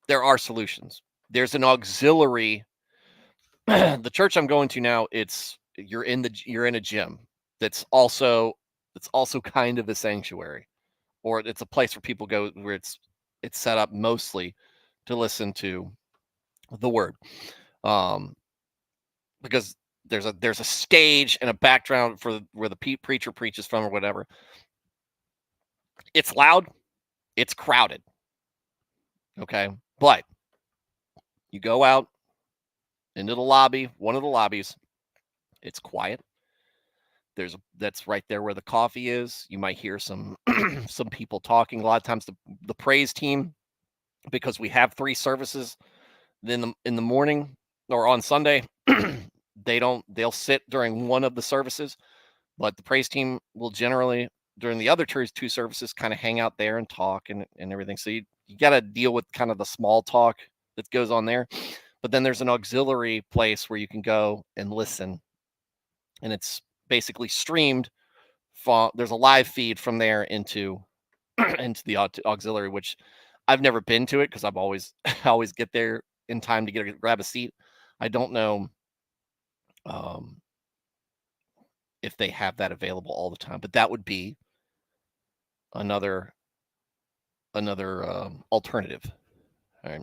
are solutions. There's an auxiliary. The church I'm going to now, you're in a gym that's also kind of a sanctuary, or it's a place where people go where it's set up mostly to listen to the word, because there's a stage and a background for where the preacher preaches from or whatever. It's loud, it's crowded, okay, but you go out into the lobby, one of the lobbies, it's quiet. That's right there where the coffee is. You might hear some some people talking. A lot of times the praise team, because we have 3 services in the morning or on Sunday, they'll sit during one of the services, but the praise team will generally during the other 2 services kind of hang out there and talk and everything. So you got to deal with kind of the small talk that goes on there. But then there's an auxiliary place where you can go and listen, and it's basically streamed from, there's a live feed from there into into the auxiliary, which I've never been to it because I've always I always get there in time to grab a seat. I don't know um, if they have that available all the time, but that would be another alternative. All right.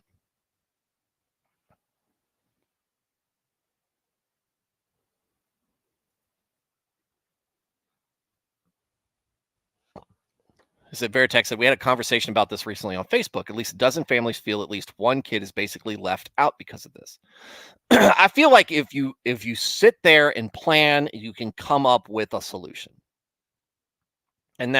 I said Veritex said we had a conversation about this recently on Facebook. At least a dozen families feel at least one kid is basically left out because of this. I feel like if you sit there and plan, you can come up with a solution. And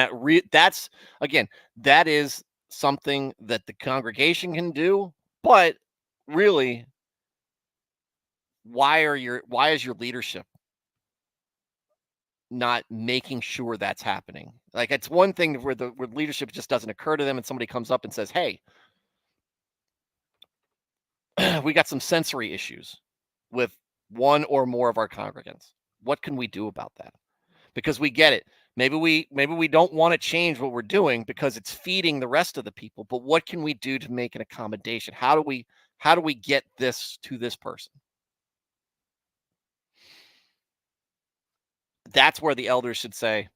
that's again, that is something that the congregation can do, but really why is your leadership not making sure that's happening? Like, it's one thing where where leadership just doesn't occur to them and somebody comes up and says, "Hey, we got some sensory issues with one or more of our congregants. What can we do about that?" Because we get it. Maybe we don't want to change what we're doing because it's feeding the rest of the people, but what can we do to make an accommodation? How do we get this to this person? That's where the elders should say,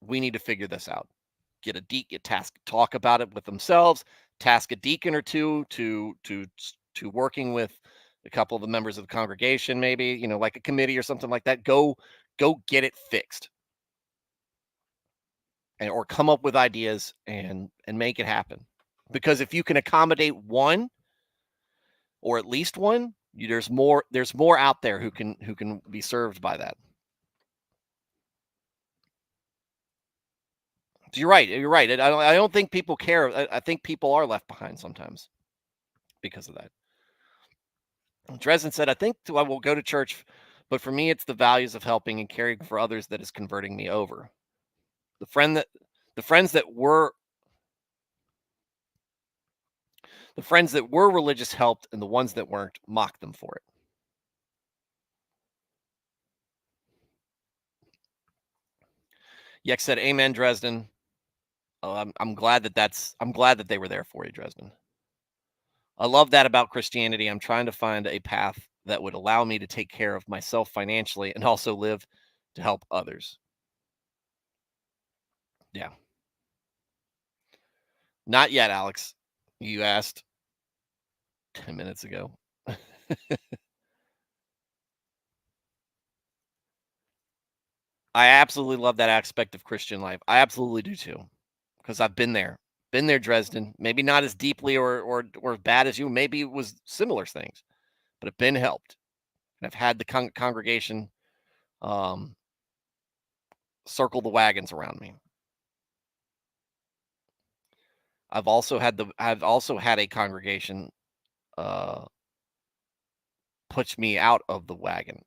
we need to figure this out. Get a task, talk about it with themselves, task a deacon or two to working with a couple of the members of the congregation, maybe, like a committee or something like that. Go get it fixed. Or come up with ideas and make it happen. Because if you can accommodate one or at least one, there's more out there who can be served by that. So you're right. You're right. I don't think people care. I think people are left behind sometimes because of that. Dresden said, "I think I will go to church, but for me, it's the values of helping and caring for others that is converting me over. The friend that the friends that were the friends that were religious helped, and the ones that weren't mocked them for it." Yek said, "Amen, Dresden." Oh, I'm glad that they were there for you, Dresden. I love that about Christianity. I'm trying to find a path that would allow me to take care of myself financially and also live to help others. Yeah. Not yet, Alex. You asked 10 minutes ago. I absolutely love that aspect of Christian life. I absolutely do too, because I've been there. Been there, Dresden. Maybe not as deeply or bad as you. Maybe it was similar things, but I've been helped. And I've had the congregation um, circle the wagons around me. I've also had a congregation uh, push me out of the wagon,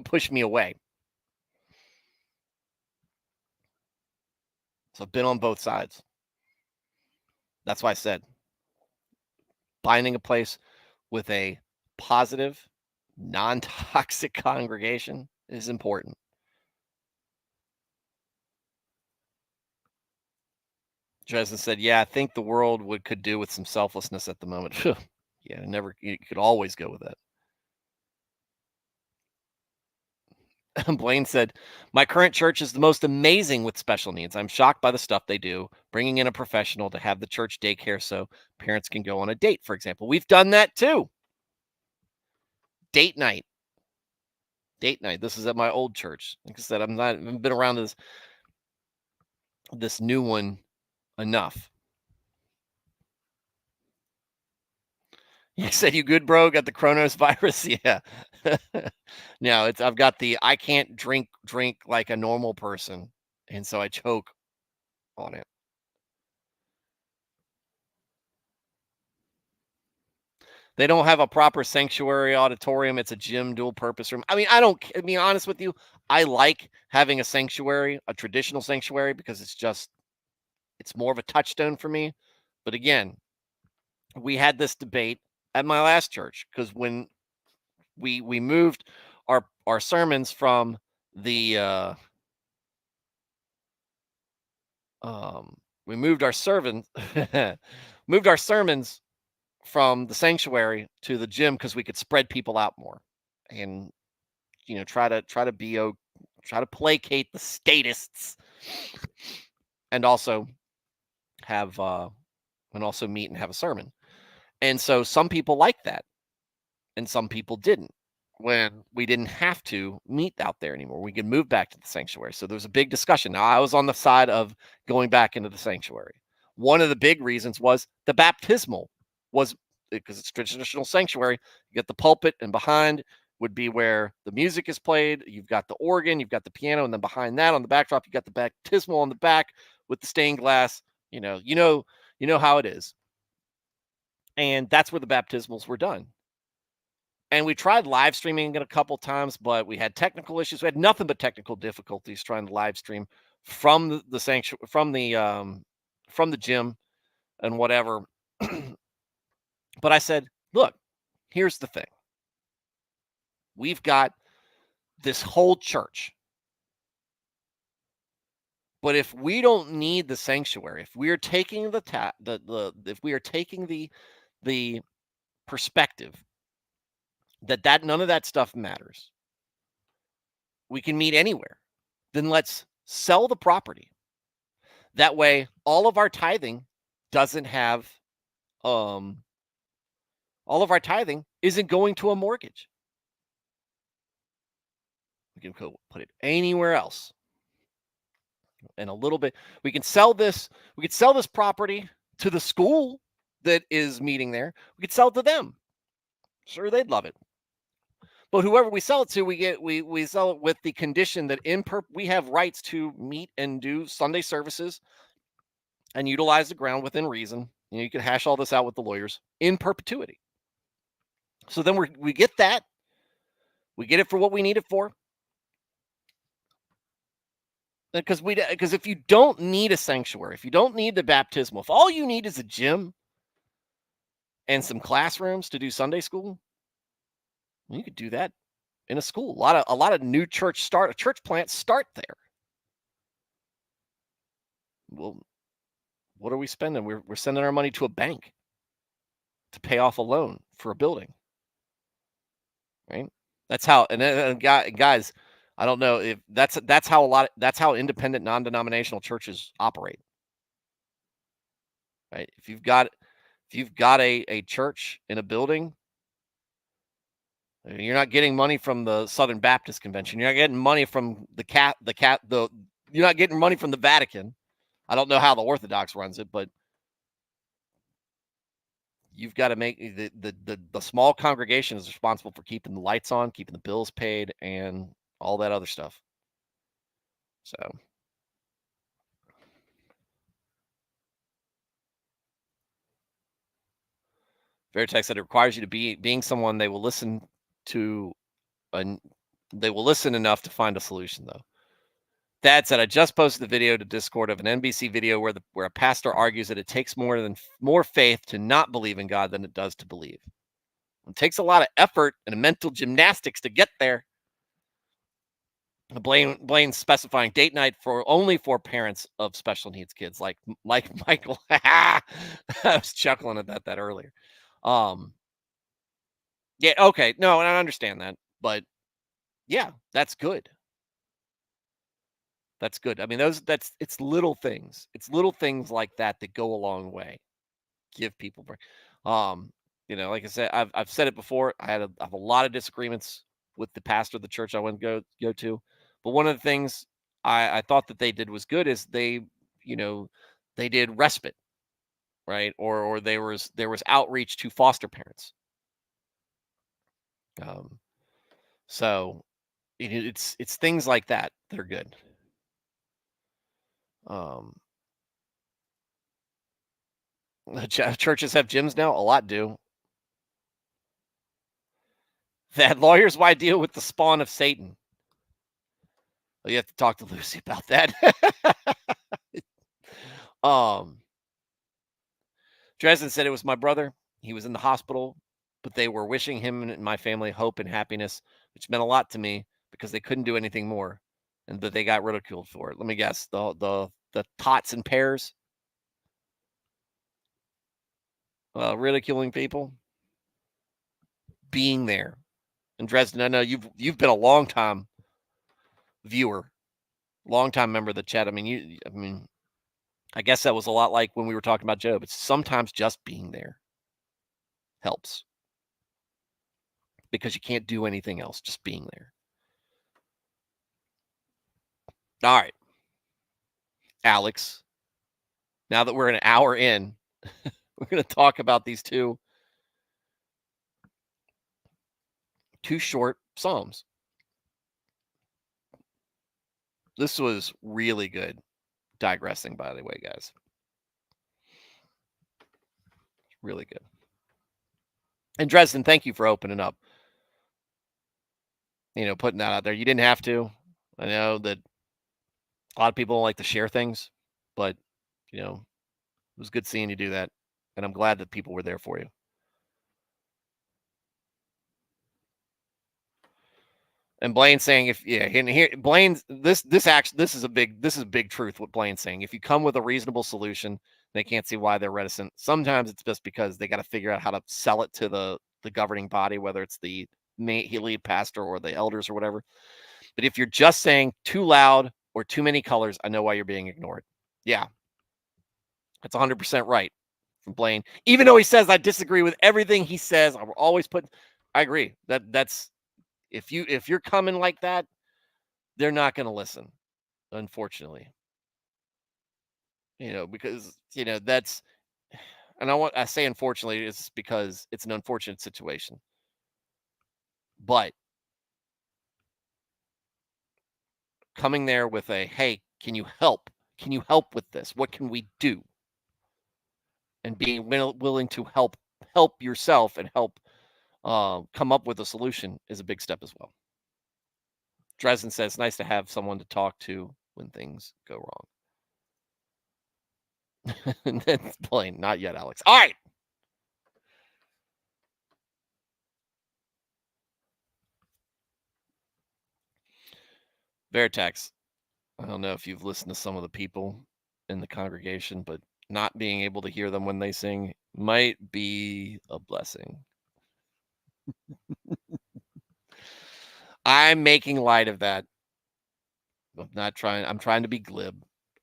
push me away. So I've been on both sides. That's why I said finding a place with a positive, non-toxic congregation is important. Dresden said, "Yeah, I think the world could do with some selflessness at the moment." Yeah, never. You could always go with that. Blaine said, "My current church is the most amazing with special needs. I'm shocked by the stuff they do, bringing in a professional to have the church daycare so parents can go on a date, for example." We've done that too. Date night. Date night. This is at my old church. Like I said, I haven't been around this new one enough. You said, "You good, bro? Got the Kronos virus?" Yeah. No, I've got I can't drink like a normal person, and so I choke on it. They don't have a proper sanctuary auditorium. It's a gym, dual purpose room. I mean, I mean, honest with you, I like having a sanctuary, a traditional sanctuary, because it's more of a touchstone for me. But again, we had this debate at my last church because when we moved our sermons from the we moved our servants moved our sermons from the sanctuary to the gym because we could spread people out more, and try to placate the statists, and also have and also meet and have a sermon. And so some people like that, and some people didn't. When we didn't have to meet out there anymore, we could move back to the sanctuary. So there was a big discussion. Now, I was on the side of going back into the sanctuary. One of the big reasons was the baptismal was because it's traditional sanctuary. You got the pulpit, and behind would be where the music is played. You've got the organ, you've got the piano, and then behind that on the backdrop, you got the baptismal on the back with the stained glass. You know how it is. And that's where the baptismals were done. And we tried live streaming it a couple times, but we had technical issues. We had nothing but technical difficulties trying to live stream from the sanctuary, from the gym and whatever. But I said, look, here's the thing. We've got this whole church. But if we don't need the sanctuary, if we are taking if we are taking the perspective that none of that stuff matters, we can meet anywhere, then let's sell the property. That way, all of our tithing doesn't have, all of our tithing isn't going to a mortgage. We can put it anywhere else. And a little bit, we can sell this property to the school that is meeting there. We could sell it to them. Sure, they'd love it. But whoever we sell it to, we sell it with the condition that we have rights to meet and do Sunday services and utilize the ground within reason. You can hash all this out with the lawyers in perpetuity. So then we get that. We get it for what we need it for. Because if you don't need a sanctuary, if you don't need the baptismal, if all you need is a gym and some classrooms to do Sunday school, you could do that in a school. A lot of new church plants start there. Well, what are we spending? We're sending our money to a bank to pay off a loan for a building, right? That's how. And guys, I don't know if that's how independent non-denominational churches operate, right? If you've got a church in a building, you're not getting money from the Southern Baptist Convention. You're not getting money from you're not getting money from the Vatican. I don't know how the Orthodox runs it, but you've got to make the small congregation is responsible for keeping the lights on, keeping the bills paid, and all that other stuff. So Veritex said it requires you to being someone they will listen to, and they will listen enough to find a solution, though. Dad said, I just posted the video to Discord of an NBC video where a pastor argues that it takes more faith to not believe in God than it does to believe. It takes a lot of effort and mental gymnastics to get there. Blaine specifying date night only for parents of special needs kids, like Michael. I was chuckling at that earlier. Yeah, okay, no, and I understand that, but yeah, that's good. That's good. I mean, it's little things. It's little things like that that go a long way. Give people break. Like I said, I've said it before. I have a lot of disagreements with the pastor of the church I went to go to, but one of the things I thought that they did was good is they did respite, right? Or there was outreach to foster parents. So it's things like that that are good. Churches have gyms now. A lot do. That lawyers, why deal with the spawn of Satan? Well, you have to talk to Lucy about that. Dresden said it was my brother. He was in the hospital, but they were wishing him and my family hope and happiness, which meant a lot to me. because they couldn't do anything more, and that they got ridiculed for it. Let me guess, the tots and pears, ridiculing people, being there. And Dresden, I know you've been a long time viewer, long time member of the chat. I mean, I guess that was a lot like when we were talking about Job. It's sometimes just being there helps because you can't do anything else, just being there. All right, Alex, now that we're an hour in, we're going to talk about these two short Psalms. This was really good digressing, by the way, guys. Really good. And Dresden, thank you for opening up. Putting that out there. You didn't have to. I know that a lot of people don't like to share things, but it was good seeing you do that. And I'm glad that people were there for you. And Blaine's saying Blaine's this is a big truth what Blaine's saying. If you come with a reasonable solution, they can't see why they're reticent. Sometimes it's just because they got to figure out how to sell it to the governing body, whether it's the lead pastor or the elders or whatever. But if you're just saying too loud or too many colors, I know why you're being ignored. Yeah. That's 100% right from Blaine. Even though he says I disagree with everything he says, I agree. That's if you're coming like that, they're not going to listen, unfortunately. Because that's, and I say unfortunately is because it's an unfortunate situation. But coming there with a, hey, can you help? Can you help with this? What can we do? And being willing to help yourself and help come up with a solution is a big step as well. Dresden says, nice to have someone to talk to when things go wrong. And that's plain. Not yet, Alex. All right. Vertex. I don't know if you've listened to some of the people in the congregation, but not being able to hear them when they sing might be a blessing. I'm making light of that. I'm trying to be glib.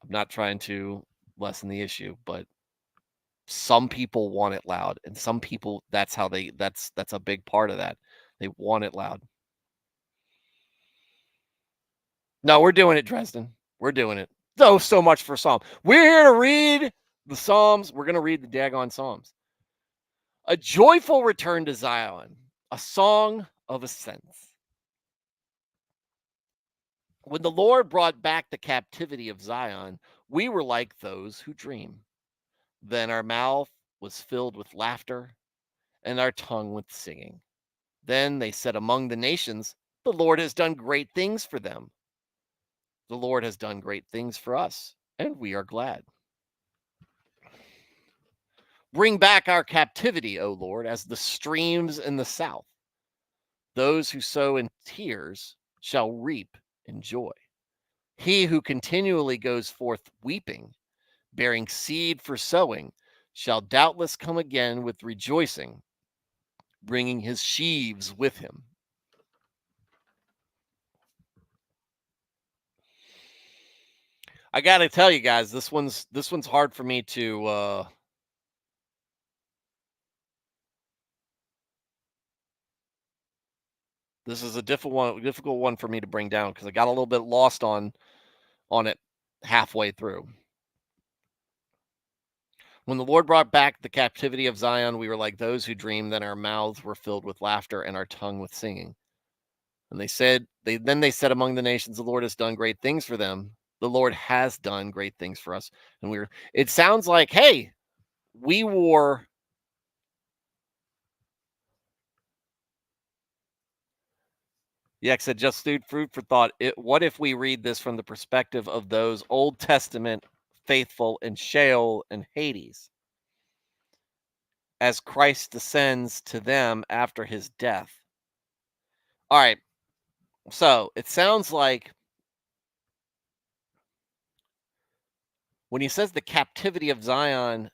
I'm not trying to lessen the issue, but some people want it loud, and some people that's a big part of that. They want it loud. No, we're doing it, Dresden. We're doing it. So much for Psalm. We're here to read the Psalms. We're going to read the daggone Psalms. A joyful return to Zion, a song of ascents. When the Lord brought back the captivity of Zion, we were like those who dream. Then our mouth was filled with laughter and our tongue with singing. Then they said among the nations, the Lord has done great things for them. The Lord has done great things for us, and we are glad. Bring back our captivity, O Lord, as the streams in the south. Those who sow in tears shall reap in joy. He who continually goes forth weeping, bearing seed for sowing, shall doubtless come again with rejoicing, bringing his sheaves with him. I got to tell you guys, this one's hard for me to this is a difficult one for me to bring down because I got a little bit lost on it halfway through. When the Lord brought back the captivity of Zion, we were like those who dreamed, then our mouths were filled with laughter and our tongue with singing. And they said among the nations, the Lord has done great things for them. The Lord has done great things for us. And it sounds like, hey, we were Yak said, just food for thought. What if we read this from the perspective of those Old Testament faithful in Sheol and Hades, as Christ descends to them after his death? All right. So it sounds like when he says the captivity of Zion,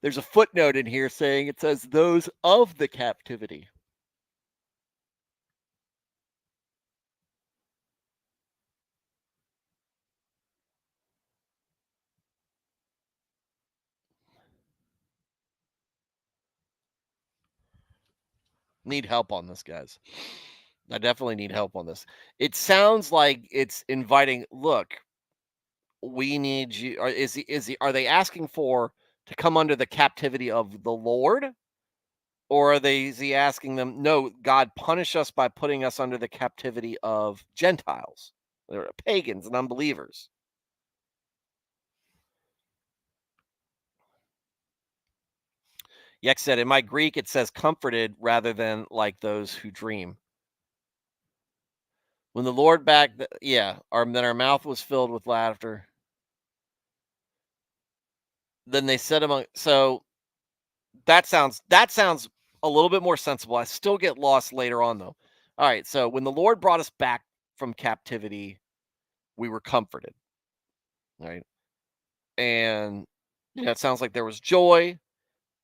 there's a footnote in here saying it says those of the captivity. Need help on this, guys. I definitely need help on this. It sounds like it's inviting, look, we need you. Or are they asking for to come under the captivity of the Lord? Or is he asking them, no, God, punish us by putting us under the captivity of Gentiles, or pagans and unbelievers? Yex said, in my Greek, it says comforted rather than like those who dream. When the Lord then our mouth was filled with laughter. Then they said among, so that sounds a little bit more sensible. I still get lost later on though. All right, so when the Lord brought us back from captivity, we were comforted, right? And it sounds like there was joy.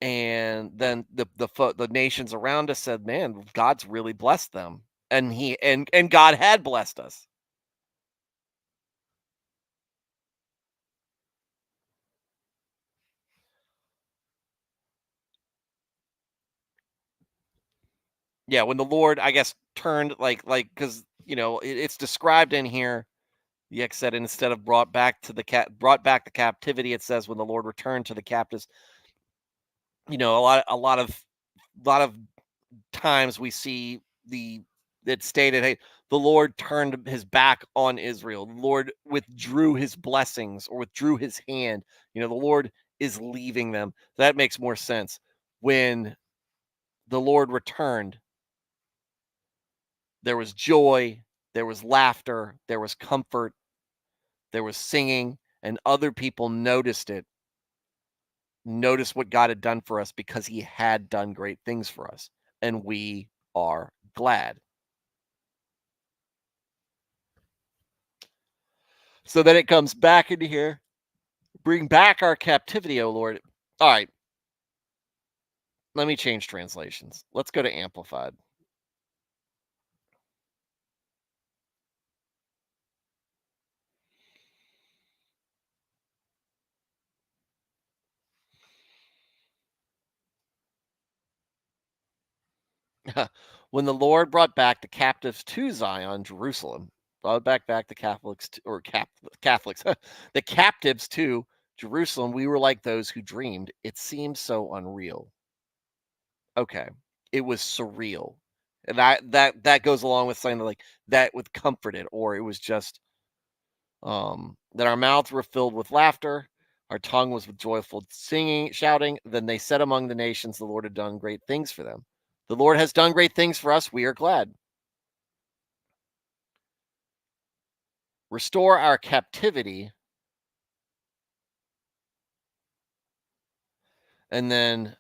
And then the nations around us said, "Man, God's really blessed them," and God had blessed us. Yeah, when the Lord, I guess, turned because it's described in here. The X said instead of brought back the captivity, it says when the Lord returned to the captives. A lot of times we see that stated, hey, the Lord turned his back on Israel. The Lord withdrew his blessings or withdrew his hand. The Lord is leaving them. That makes more sense. When the Lord returned, there was joy, there was laughter, there was comfort, there was singing, and other people noticed it. Noticed what God had done for us because he had done great things for us. And we are glad. So then it comes back into here. Bring back our captivity, O Lord. All right. Let me change translations. Let's go to Amplified. When the Lord brought back the captives to Zion, Jerusalem, brought back the Catholics Catholics, the captives to Jerusalem, we were like those who dreamed. It seemed so unreal. Okay, it was surreal, and that goes along with saying that, like that with comforted, or it was just that our mouths were filled with laughter, our tongue was with joyful singing, shouting. Then they said among the nations, the Lord had done great things for them. The Lord has done great things for us. We are glad. Restore our captivity, and then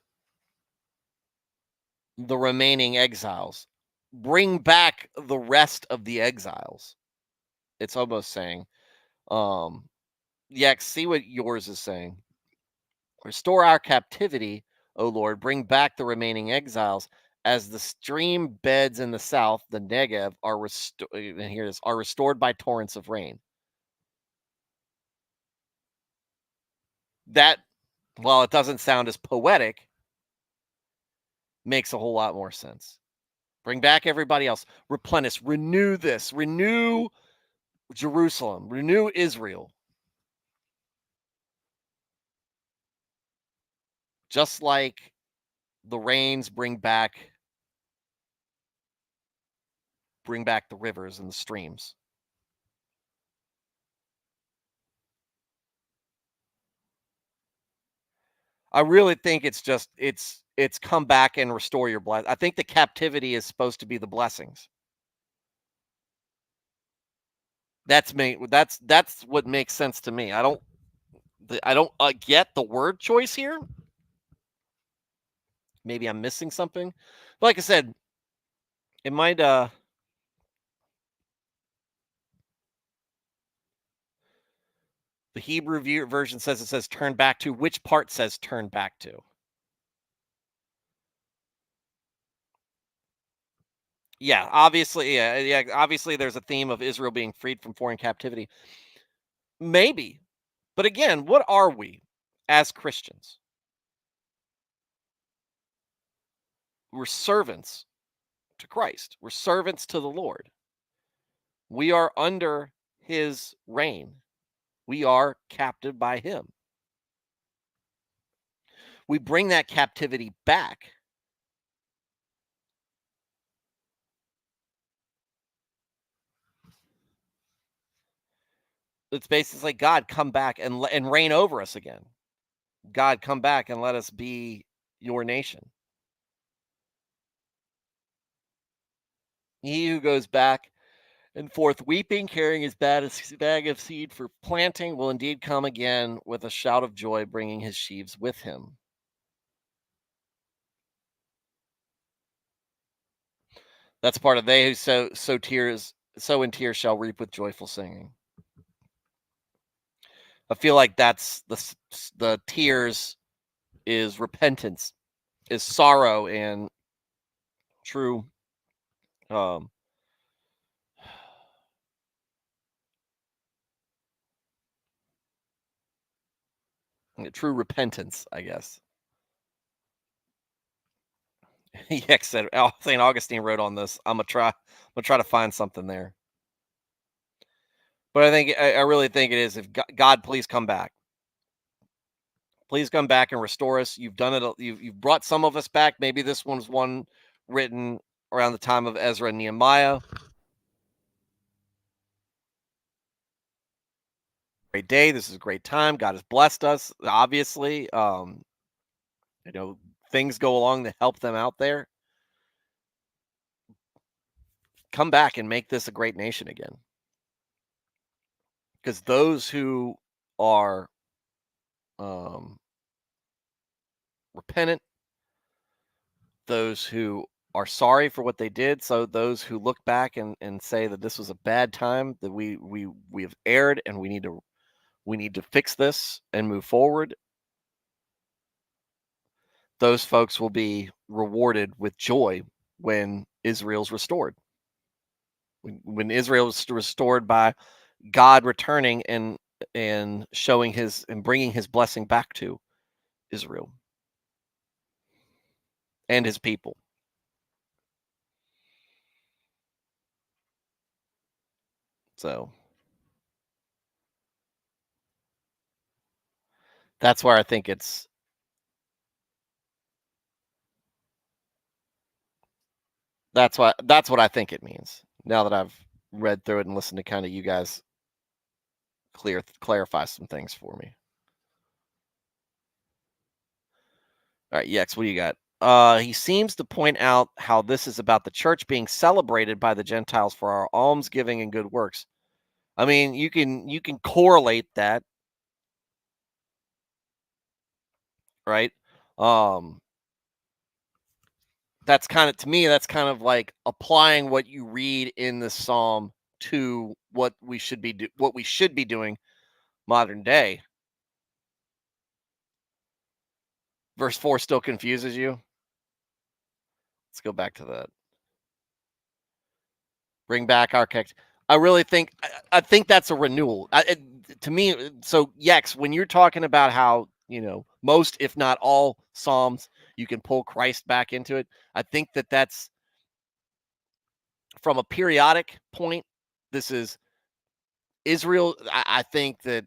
the remaining exiles. Bring back the rest of the exiles. It's almost saying, yeah, see what yours is saying. Restore our captivity, O Lord. Bring back the remaining exiles. As the stream beds in the south, the Negev are restored. And here it is, are restored by torrents of rain. That, while it doesn't sound as poetic, makes a whole lot more sense. Bring back everybody else. Replenish. Renew this. Renew Jerusalem. Renew Israel. Just like the rains bring back the rivers and the streams. I really think it's come back and restore your blessing. I think the captivity is supposed to be the blessings. That's me. That's what makes sense to me. I don't get the word choice here. Maybe I'm missing something. But like I said, it might the Hebrew version says it says turn back to. Which part says turn back to? Yeah, obviously, yeah, obviously there's a theme of Israel being freed from foreign captivity. Maybe. But again, what are we as Christians? We're servants to Christ. We're servants to the Lord. We are under his reign. We are captive by him. We bring that captivity back. It's basically like, God, come back and reign over us again. God, come back and let us be your nation. He who goes back and forth weeping, carrying his bag of seed for planting, will indeed come again with a shout of joy, bringing his sheaves with him. That's part of they who sow in tears shall reap with joyful singing. I feel like that's the tears is repentance, is sorrow, and true um true repentance, I guess. Yeah, said St. Augustine wrote on this. I'm gonna try to find something there. But I really think it is, if God, please come back. Please come back and restore us. You've done it. You've brought some of us back. Maybe this one's one written around the time of Ezra and Nehemiah. Great day. This is a great time. God has blessed us. Obviously, you know, things go along to help them out there. Come back and make this a great nation again. Because those who are repentant, those who are sorry for what they did, so those who look back and say that this was a bad time, that we have erred, and we need to fix this and move forward, those folks will be rewarded with joy when Israel's restored. When Israel is restored by God returning and showing his and bringing his blessing back to Israel and his people. So that's where I think that's what I think it means. Now that I've read through it and listened to kind of you guys clarify some things for me. All right, Yex, what do you got? He seems to point out how this is about the church being celebrated by the Gentiles for our almsgiving and good works. I mean, you can correlate that, right? Um, that's kind of, to me, that's kind of like applying what you read in the psalm to what we should be doing modern day. Verse 4 still confuses you. Let's go back to that. Bring back our character. I really think I think that's a renewal. To me, so Yex, when you're talking about how, most, if not all, psalms, you can pull Christ back into it. I think that's from a periodic point. This is Israel. I think that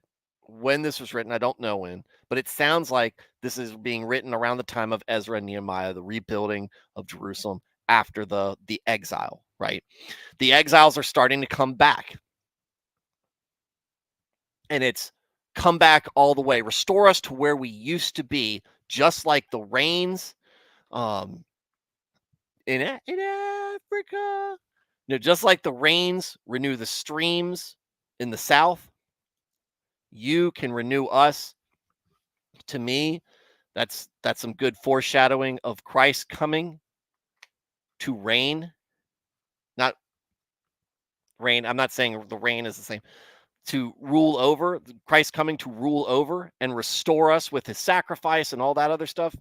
when this was written, I don't know when, but it sounds like this is being written around the time of Ezra and Nehemiah, the rebuilding of Jerusalem after the exile, right? The exiles are starting to come back, and it's come back all the way, restore us to where we used to be, just like the rains um in Africa. Just like the rains renew the streams in the south, you can renew us. To me, That's some good foreshadowing of Christ coming to reign. Not reign. I'm not saying the reign is the same. To rule over, Christ coming to rule over and restore us with his sacrifice and all that other stuff.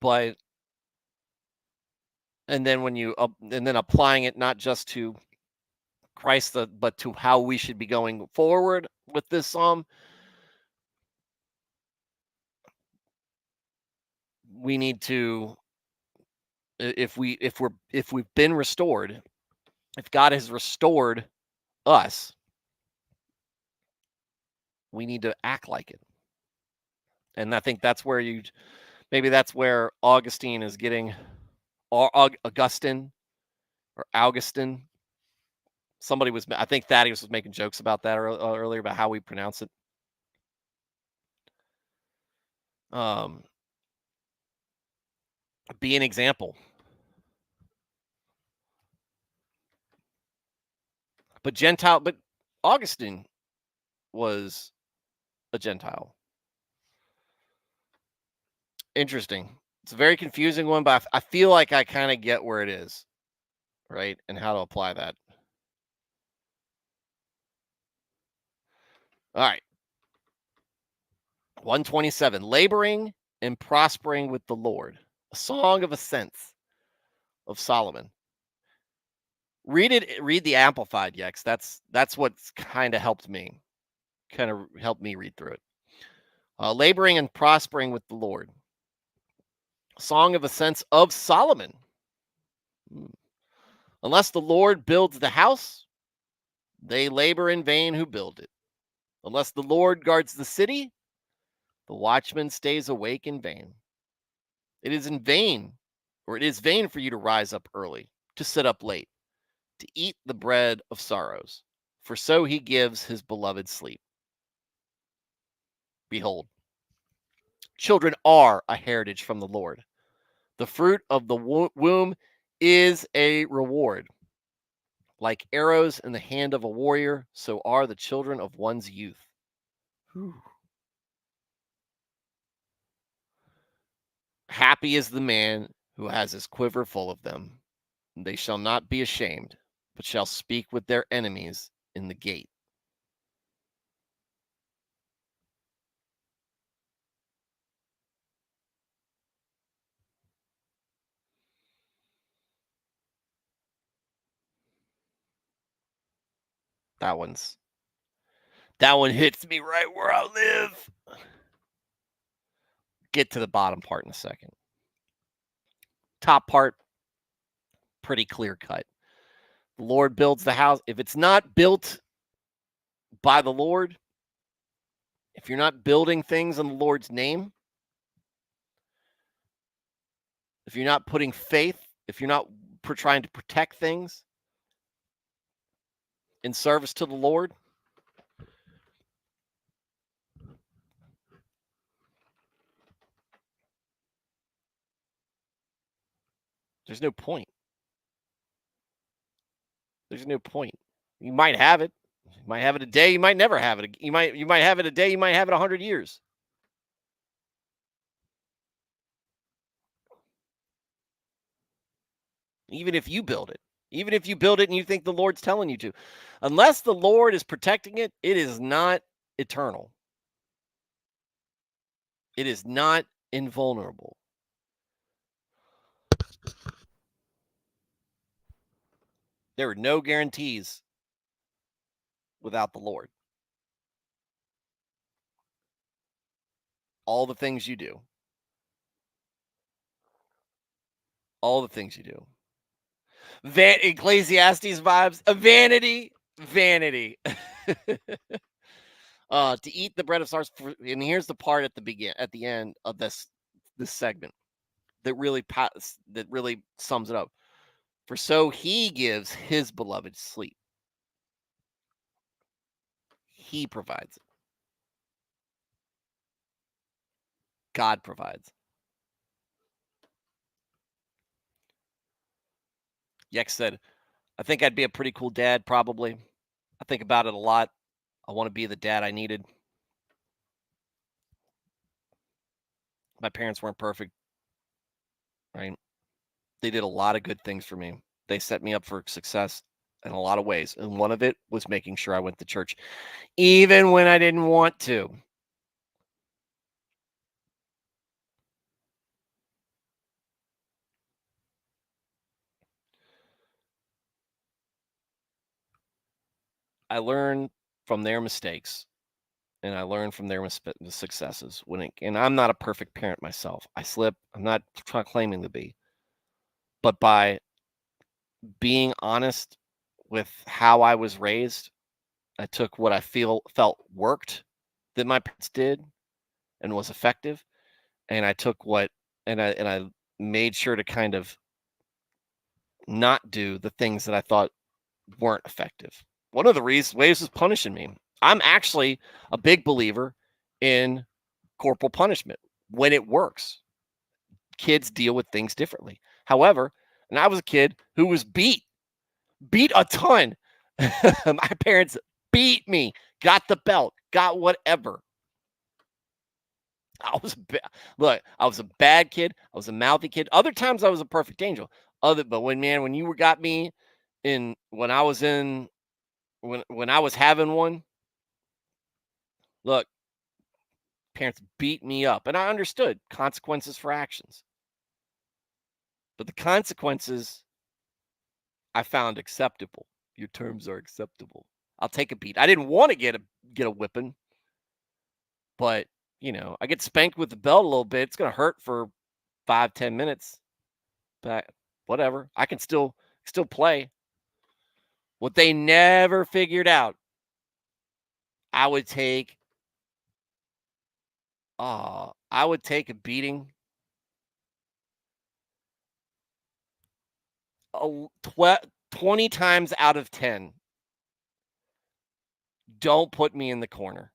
But and then when you and then applying it not just to Christ, but to how we should be going forward with this psalm, we need to, if we've been restored, if God has restored us, we need to act like it. And I think that's where maybe that's where Augustine is getting, or Augustine or Augustine. Somebody was, I think Thaddeus was making jokes about that earlier about how we pronounce it. Be an example. But Augustine was a Gentile. Interesting. It's a very confusing one, but I feel like I kind of get where it is, right? And how to apply that. All right. 127. Laboring and prospering with the Lord. A song of ascents of Solomon. Read the Amplified, Yex. That's what's kind of helped me. Kind of helped me read through it. Laboring and prospering with the Lord. Song of Ascents of Solomon. Unless the Lord builds the house, they labor in vain who build it. Unless the Lord guards the city, the watchman stays awake in vain. It is vain for you to rise up early, to sit up late, to eat the bread of sorrows, for so he gives his beloved sleep. Behold, children are a heritage from the Lord. The fruit of the womb is a reward. Like arrows in the hand of a warrior, so are the children of one's youth. Whew. Happy is the man who has his quiver full of them. They shall not be ashamed, but shall speak with their enemies in the gate. That one hits me right where I live. Get to the bottom part in a second. Top part, pretty clear cut. The Lord builds the house. If it's not built by the Lord, if you're not building things in the Lord's name, if you're not putting faith, if you're not trying to protect things in service to the Lord, there's no point. There's no point. You might have it. You might have it a day. You might never have it. You might have it a day. You might have it 100 years. Even if you build it. Even if you build it and you think the Lord's telling you to. Unless the Lord is protecting it, it is not eternal. It is not invulnerable. There are no guarantees without the Lord. All the things you do. All the things you do. Ecclesiastes vibes. A vanity. Vanity. To eat the bread of sorrows. And here's the part at the end of this segment that really sums it up. For so he gives his beloved sleep. He provides it. God provides. Yex said, I think I'd be a pretty cool dad, probably. I think about it a lot. I want to be the dad I needed. My parents weren't perfect, right? They did a lot of good things for me. They set me up for success in a lot of ways. And one of it was making sure I went to church, even when I didn't want to. I learned from their mistakes and I learned from their successes. And I'm not a perfect parent myself. I slip. I'm not claiming to be. But by being honest with how I was raised, I took what I felt worked that my parents did and was effective, and I took what and I made sure to kind of not do the things that I thought weren't effective. One of the ways was punishing me. I'm actually a big believer in corporal punishment when it works. Kids deal with things differently. However, and I was a kid who was beat a ton. My parents beat me, got the belt, got whatever. Look, I was a bad kid. I was a mouthy kid. Other times I was a perfect angel. But when you got me in when I was in when I was having one, look, parents beat me up, and I understood consequences for actions. But the consequences I found acceptable. Your terms are acceptable. I'll take a beat. I didn't want to get a whipping, but I get spanked with the belt a little bit. It's gonna hurt for 5-10 minutes, but whatever. I can still play. What they never figured out, I would take a beating 20 times out of 10. Don't put me in the corner.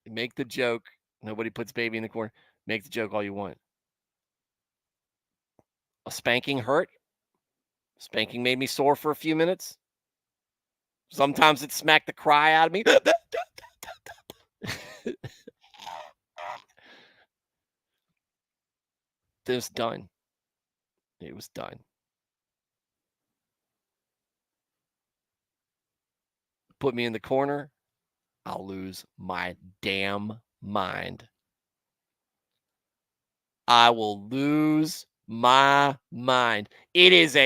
Make the joke. Nobody puts baby in the corner. Make the joke all you want. A spanking hurt. Spanking made me sore for a few minutes. Sometimes it smacked the cry out of me. It was done. It was done. Put me in the corner, I'll lose my damn mind. I will lose my mind. It is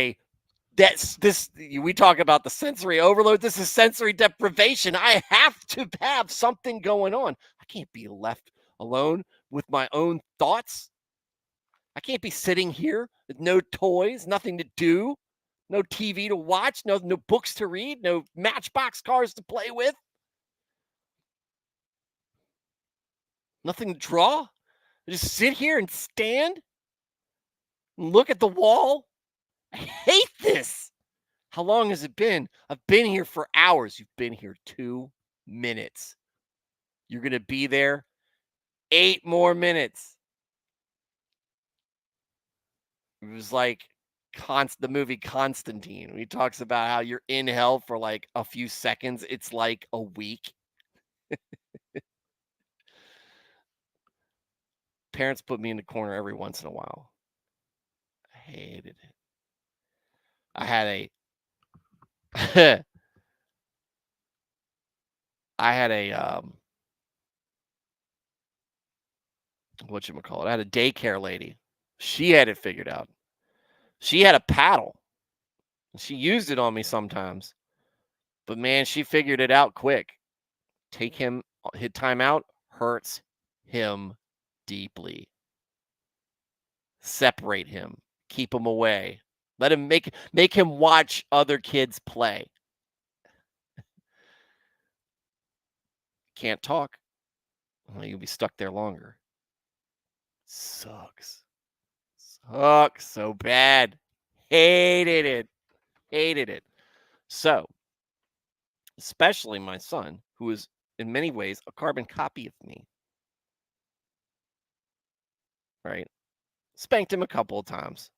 we talk about the sensory overload. This is sensory deprivation. I have to have something going on. I can't be left alone with my own thoughts. I can't be sitting here with no toys, nothing to do, no TV to watch, no books to read, no Matchbox cars to play with, nothing to draw. I just sit here and stand and look at the wall. I hate this. How long has it been? I've been here for hours. You've been here 2 minutes. You're going to be there 8 more minutes. It was like the movie Constantine. When he talks about how you're in hell for like a few seconds. It's like a week. Parents put me in the corner every once in a while. I hated it. I had a I had a whatchamacallit? I had a daycare lady. She had it figured out. She had a paddle. She used it on me sometimes. But man, she figured it out quick. Hit timeout, hurts him deeply. Separate him. Keep him away. Let him make him watch other kids play. Can't talk. Well, you'll be stuck there longer. Sucks so bad. Hated it. So, especially my son, who is in many ways a carbon copy of me, right? Spanked him a couple of times.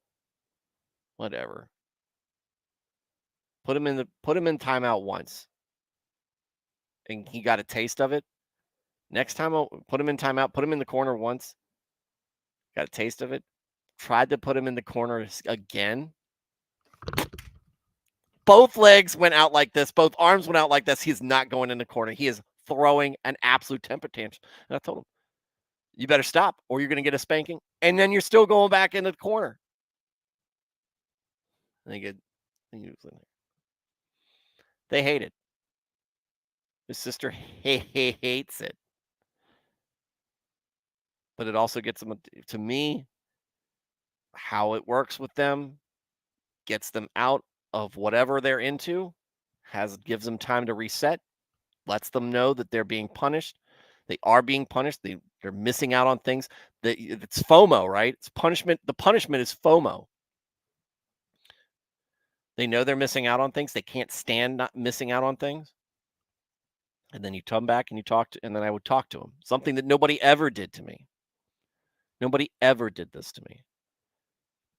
Whatever. Put him in timeout once, and he got a taste of it. Next time I'll put him in timeout. Put him in the corner once. got a taste of it. Tried to put him in the corner again. Both legs went out like this. Both arms went out like this. He's not going in the corner. He is throwing an absolute temper tantrum. And I told him, you better stop or you're going to get a spanking. And then you're still going back into the corner. They get, they hate it. His sister hates it. But it also gets them, to me, how it works with them, gets them out of whatever they're into, gives them time to reset, lets them know that they're being punished. They are being punished. They're missing out on things. It's FOMO, right? It's punishment. The punishment is FOMO. They know they're missing out on things. They can't stand not missing out on things. And then you come back and you talk to, and then I would talk to them. Something that nobody ever did to me. Nobody ever did this to me.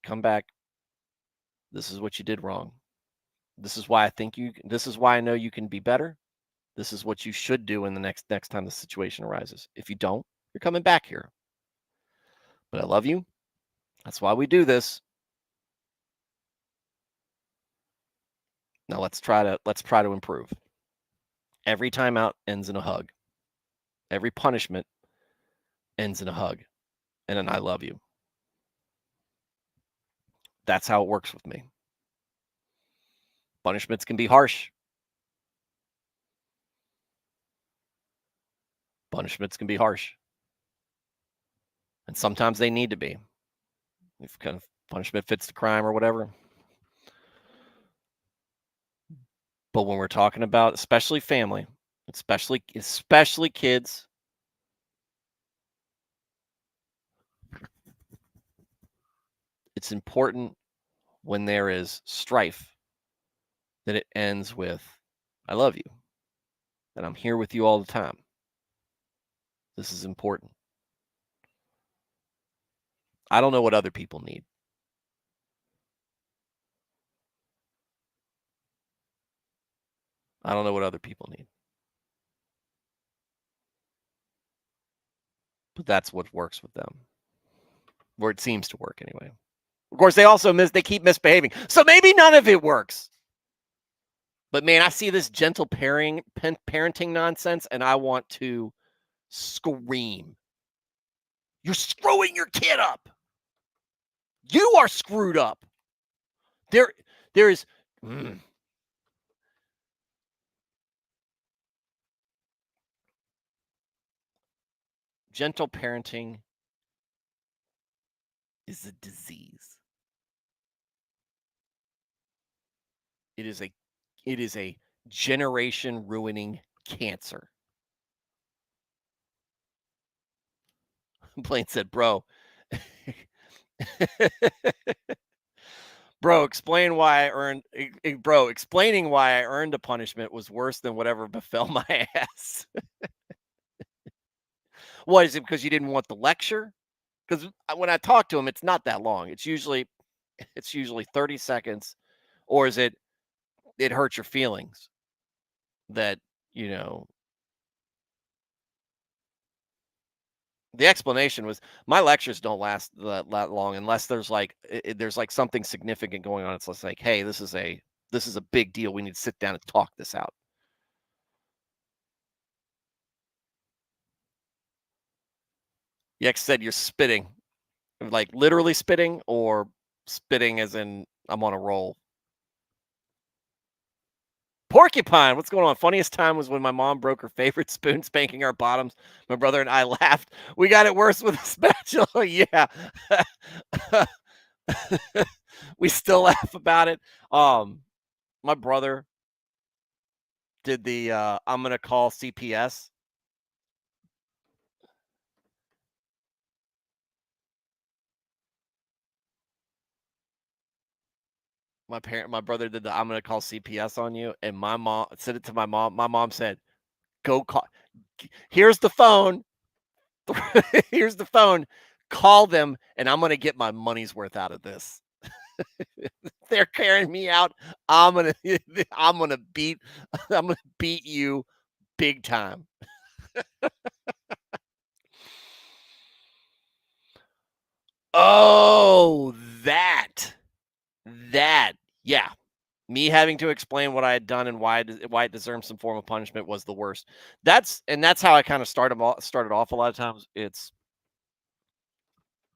Come back. This is what you did wrong. This is why this is why I know you can be better. This is what you should do in the next time the situation arises. If you don't, you're coming back here. But I love you. That's why we do this. Now let's try to improve. Every timeout ends in a hug. Every punishment ends in a hug. And an I love you. That's how it works with me. Punishments can be harsh. Punishments can be harsh. And sometimes they need to be. If kind of punishment fits the crime or whatever. But when we're talking about especially family, especially kids, it's important when there is strife that it ends with, I love you, that I'm here with you all the time. This is important. I don't know what other people need. I don't know what other people need. But that's what works with them. Or it seems to work anyway. Of course, they keep misbehaving. So maybe none of it works. But man, I see this gentle parenting nonsense, and I want to scream. You're screwing your kid up. You are screwed up. There is gentle parenting is a disease. It is a generation ruining cancer. Blaine said, bro. Explaining why I earned a punishment was worse than whatever befell my ass. What is it, because you didn't want the lecture? Because when I talk to him, it's not that long. It's usually 30 seconds, or is it hurts your feelings that, the explanation was my lectures don't last that long unless there's there's something significant going on. It's just like, hey, this is a big deal. We need to sit down and talk this out. Yex said you're spitting, like literally spitting, or spitting as in I'm on a roll. Porcupine, what's going on? Funniest time was when my mom broke her favorite spoon spanking our bottoms. My brother and I laughed. We got it worse with a spatula. Yeah. We still laugh about it. My brother did the I'm going to call CPS. My brother did the I'm going to call CPS on you, and my mom said it to my mom. My mom said, "Go call. Here's the phone. Here's the phone. Call them, and I'm going to get my money's worth out of this." They're carrying me out. I'm gonna beat you big time. Oh, that, yeah. Me having to explain what I had done and why it deserves some form of punishment was the worst. That's how I kind of started off a lot of times. It's,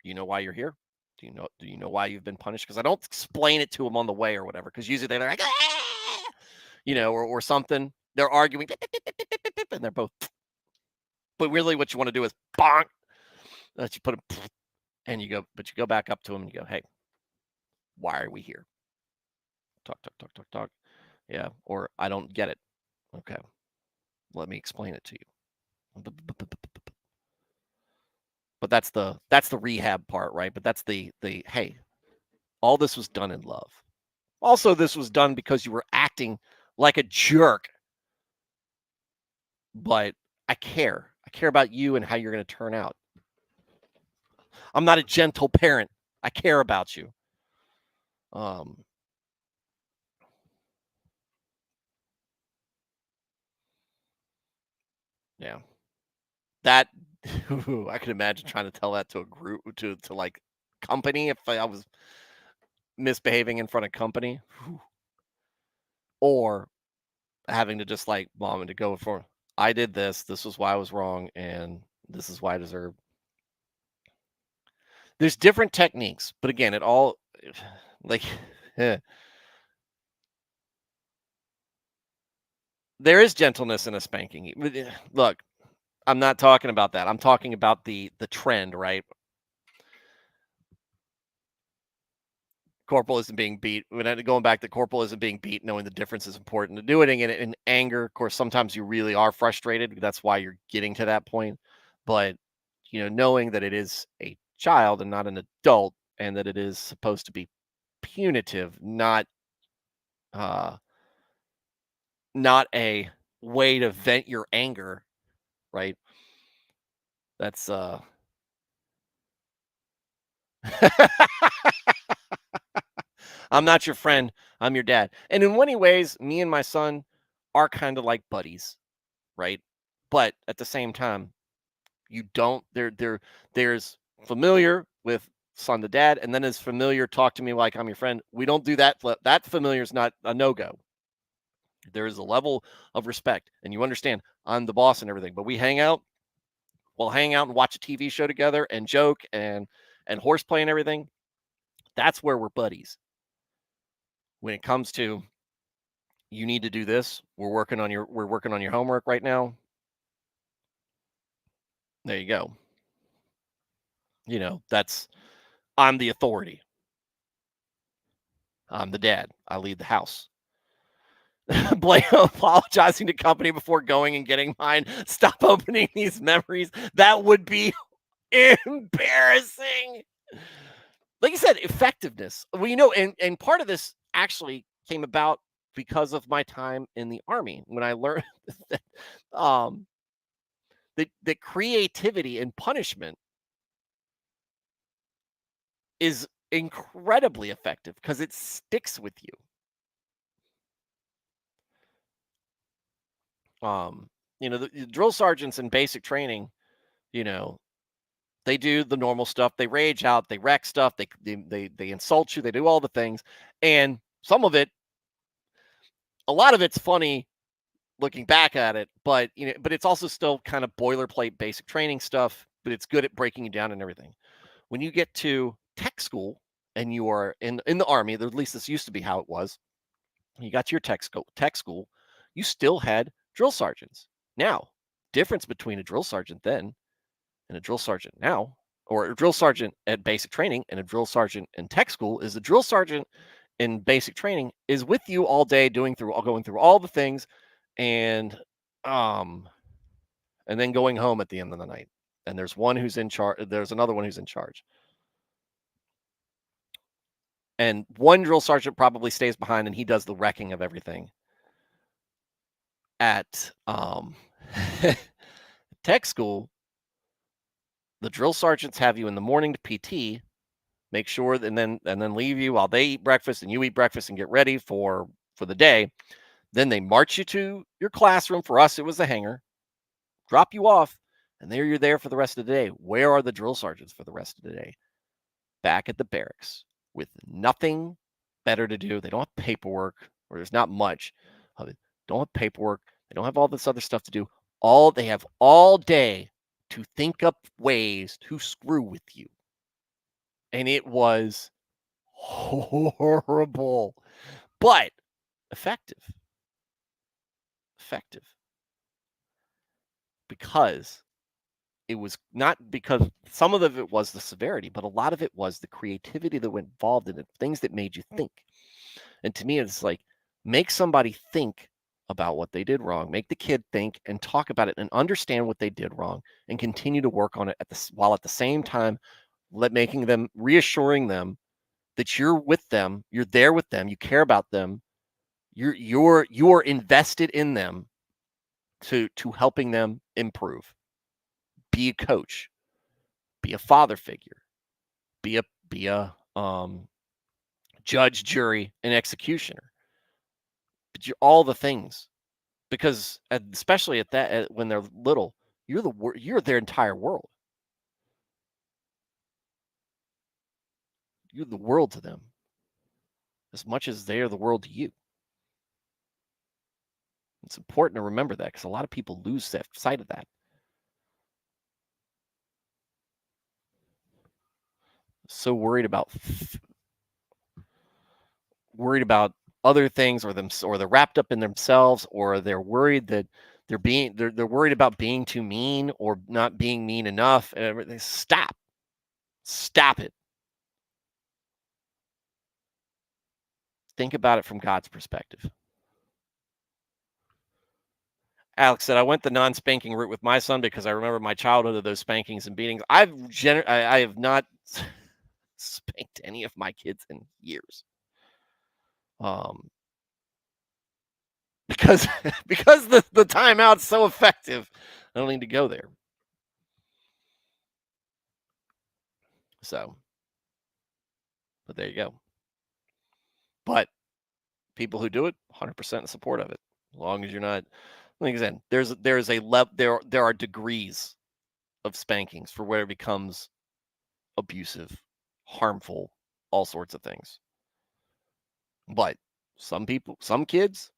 you know why you're here? Do you know why you've been punished? Because I don't explain it to them on the way or whatever. Because usually they're like, "Ah!" or something. They're arguing, and they're both. But really, what you want to do is bonk. That you put them, and but you go back up to them and you go, "Hey, why are we here? Talk, talk, talk, talk, talk. Yeah, or I don't get it. Okay, let me explain it to you." But that's the rehab part, right? But that's the hey, all this was done in love. Also, this was done because you were acting like a jerk, but I care. I care about you and how you're going to turn out. I'm not a gentle parent. I care about you. Um, yeah, that I can imagine trying to tell that to a group to like company if I was misbehaving in front of company, or having to just like mom and to go for I did this. This was why I was wrong, and this is why I deserve. There's different techniques, but again, it all like there is gentleness in a spanking. Look, I'm not talking about that. I'm talking about the trend, right? Corporal isn't being beat. Going back to corporal isn't being beat, knowing the difference is important. To do it in anger, of course, sometimes you really are frustrated. That's why you're getting to that point. But knowing that it is a child and not an adult, and that it is supposed to be punitive, uh, not a way to vent your anger, right? That's I'm not your friend. I'm your dad. And in many ways, me and my son are kind of like buddies, right? But at the same time, you don't there's familiar with son to dad, and then as familiar talk to me like I'm your friend. We don't do that. That familiar is not a no-go. There is a level of respect, and you understand I'm the boss and everything, but we'll hang out and watch a TV show together and joke and horseplay and everything. That's where we're buddies. When it comes to you need to do this, we're working on your homework right now. There you go. That's I'm the authority. I'm the dad. I lead the house. Blame apologizing to company before going and getting mine. Stop opening these memories. That would be embarrassing. Like you said, effectiveness. Well, and part of this actually came about because of my time in the army when I learned that, um, that creativity and punishment is incredibly effective because it sticks with you. The drill sergeants in basic training, you know, they do the normal stuff. They rage out, they wreck stuff, they insult you, they do all the things, and a lot of it's funny looking back at it, but it's also still kind of boilerplate basic training stuff. But it's good at breaking you down and everything. When you get to tech school and you are in the army, at least this used to be how it was. You got to your tech school, you still had drill sergeants. Now, difference between a drill sergeant then and a drill sergeant now, or a drill sergeant at basic training and a drill sergeant in tech school, is the drill sergeant in basic training is with you all day going through all the things, and um and then going home at the end of the night. And there's one who's in charge. There's another one who's in charge. And one drill sergeant probably stays behind and he does the wrecking of everything. At tech school, the drill sergeants have you in the morning to PT, make sure, and then leave you while they eat breakfast and you eat breakfast and get ready for the day. Then they march you to your classroom. For us, it was the hangar, drop you off, and there you're there for the rest of the day. Where are the drill sergeants for the rest of the day? back at the barracks with nothing better to do. They don't have paperwork, or there's not much of it. Don't have paperwork. They don't have all this other stuff to do. They have all day to think up ways to screw with you. And it was horrible, but effective. Effective. Because it was not because some of it was the severity, but a lot of it was the creativity that went involved in it, things that made you think. And to me, it's like, make somebody think about what they did wrong, make the kid think and talk about it and understand what they did wrong and continue to work on it while at the same time reassuring them that you're with them, you're there with them, you care about them, you're invested in them to helping them improve. Be a coach, be a father figure, be a judge, jury, and executioner. But you're all the things, because especially when they're little, you're their entire world. You're the world to them as much as they are the world to you. It's important to remember that, because a lot of people lose sight of that. So worried about other things, or they're wrapped up in themselves, or they're worried that they're worried about being too mean or not being mean enough and everything. Stop it. Think about it from God's perspective. Alex said, I went the non-spanking route with my son because I remember my childhood of those spankings and beatings. I have not spanked any of my kids in years. Because the timeout's so effective, I don't need to go there. So, but there you go. But people who do it, 100% in support of it. As long as you're not, like I said, there's a level, there are degrees of spankings for where it becomes abusive, harmful, all sorts of things. But some kids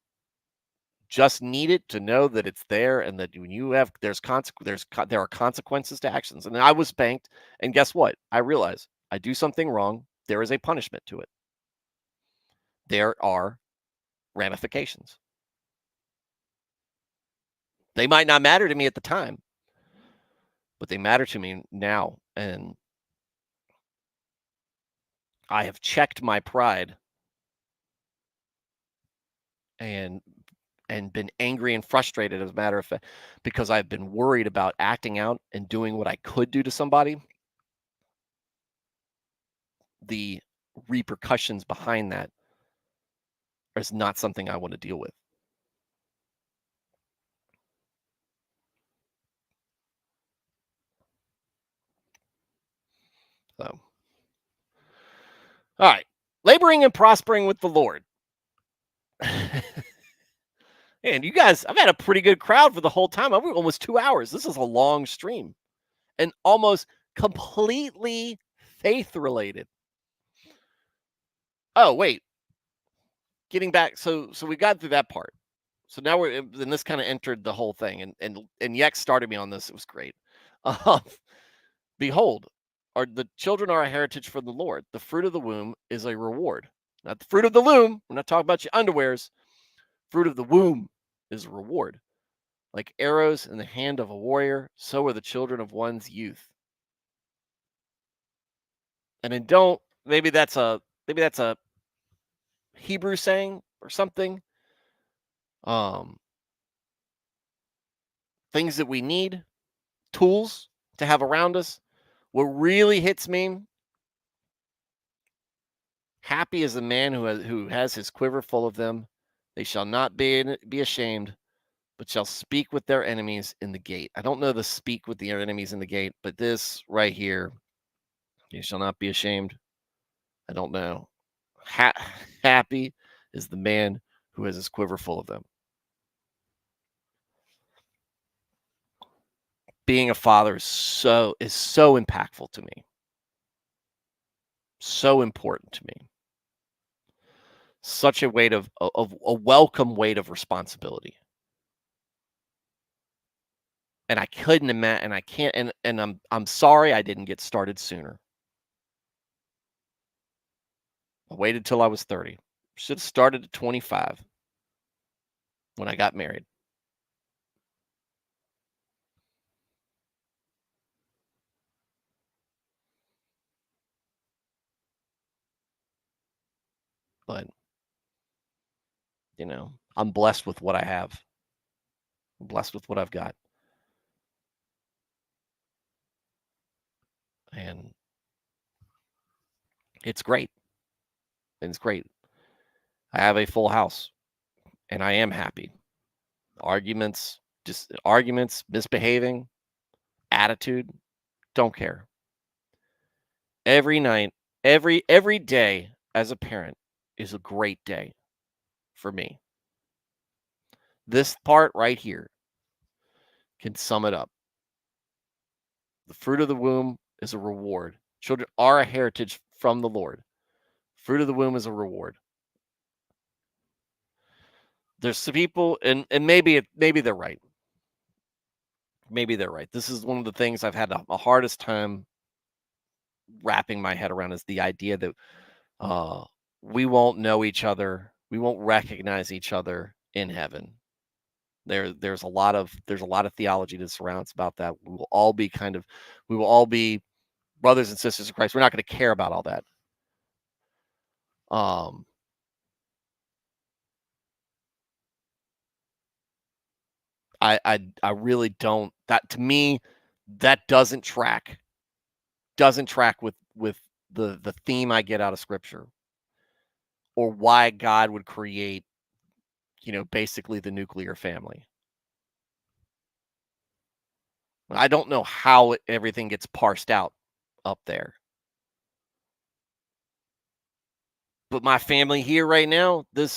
just need it to know that it's there, and that when you have there are consequences to actions. And I was spanked, and guess what? I realize I do something wrong, there is a punishment to it. There are ramifications. They might not matter to me at the time, but they matter to me now. And I have checked my pride and been angry and frustrated, as a matter of fact, because I've been worried about acting out and doing what I could do to somebody. The repercussions behind that is not something I want to deal with. So, all right. Laboring and prospering with the Lord. And you guys, I've had a pretty good crowd for the whole time. I'm almost 2 hours. This is a long stream and almost completely faith related. Oh, wait. Getting back. So we got through that part. So now then this kind of entered the whole thing, and Yex started me on this. It was great. Behold, the children are a heritage from the Lord. The fruit of the womb is a reward. Not the fruit of the loom. We're not talking about your underwears. Fruit of the womb is a reward. Like arrows in the hand of a warrior, so are the children of one's youth. And then maybe that's a Hebrew saying or something. Things that we need, tools to have around us. What really hits me: happy is the man who has his quiver full of them. They shall not be ashamed, but shall speak with their enemies in the gate. I don't know the speak with their enemies in the gate, but this right here, you shall not be ashamed. I don't know. Happy is the man who has his quiver full of them. Being a father is so impactful to me. So important to me. Such a weight of a welcome weight of responsibility. And I couldn't imagine, and I can't, and I'm sorry I didn't get started sooner. I waited till I was 30. Should have started at 25 when I got married. But, I'm blessed with what I have. I'm blessed with what I've got. And it's great. It's great. I have a full house and I am happy. Arguments, misbehaving, attitude, don't care. Every night, every day as a parent is a great day for me. This part right here can sum it up. The fruit of the womb is a reward. Children are a heritage from the Lord. Fruit of the womb is a reward. There's some people, and maybe they're right. Maybe they're right. This is one of the things I've had the hardest time wrapping my head around, is the idea that uh, we won't know each other, we won't recognize each other in heaven. There's a lot of theology that surrounds about that. We will all be brothers and sisters in Christ. We're not going to care about all that. Um, I really don't. That, to me, that doesn't track with the theme I get out of Scripture, or why God would create, basically the nuclear family. I don't know how everything gets parsed out up there. But my family here right now, the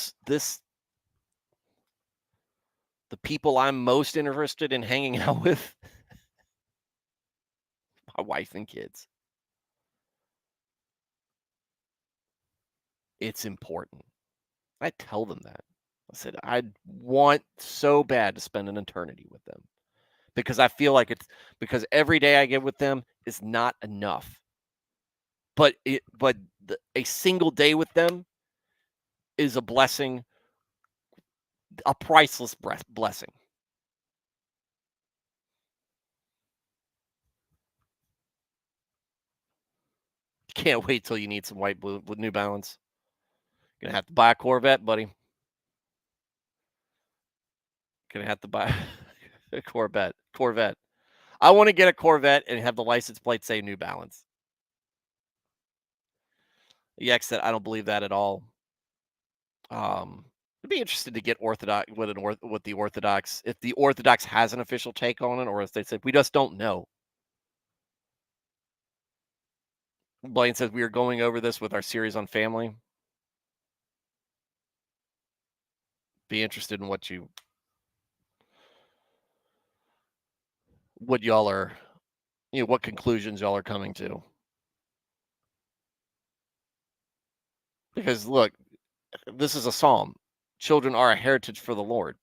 people I'm most interested in hanging out with, my wife and kids. It's important. I tell them that. I said, I want so bad to spend an eternity with them, because I feel like because every day I get with them is not enough. But a single day with them is a blessing, a priceless blessing. Can't wait till you need some white blue with New Balance. Gonna have to buy a Corvette, buddy. Gonna have to buy a Corvette. I want to get a Corvette and have the license plate say New Balance. Yak said, I don't believe that at all. I'd be interested to get Orthodox what the Orthodox, if the Orthodox has an official take on it, or if they said we just don't know. Blaine says we are going over this with our series on family. Be interested in what y'all are, what conclusions y'all are coming to. Because look, this is a psalm. Children are a heritage for the Lord.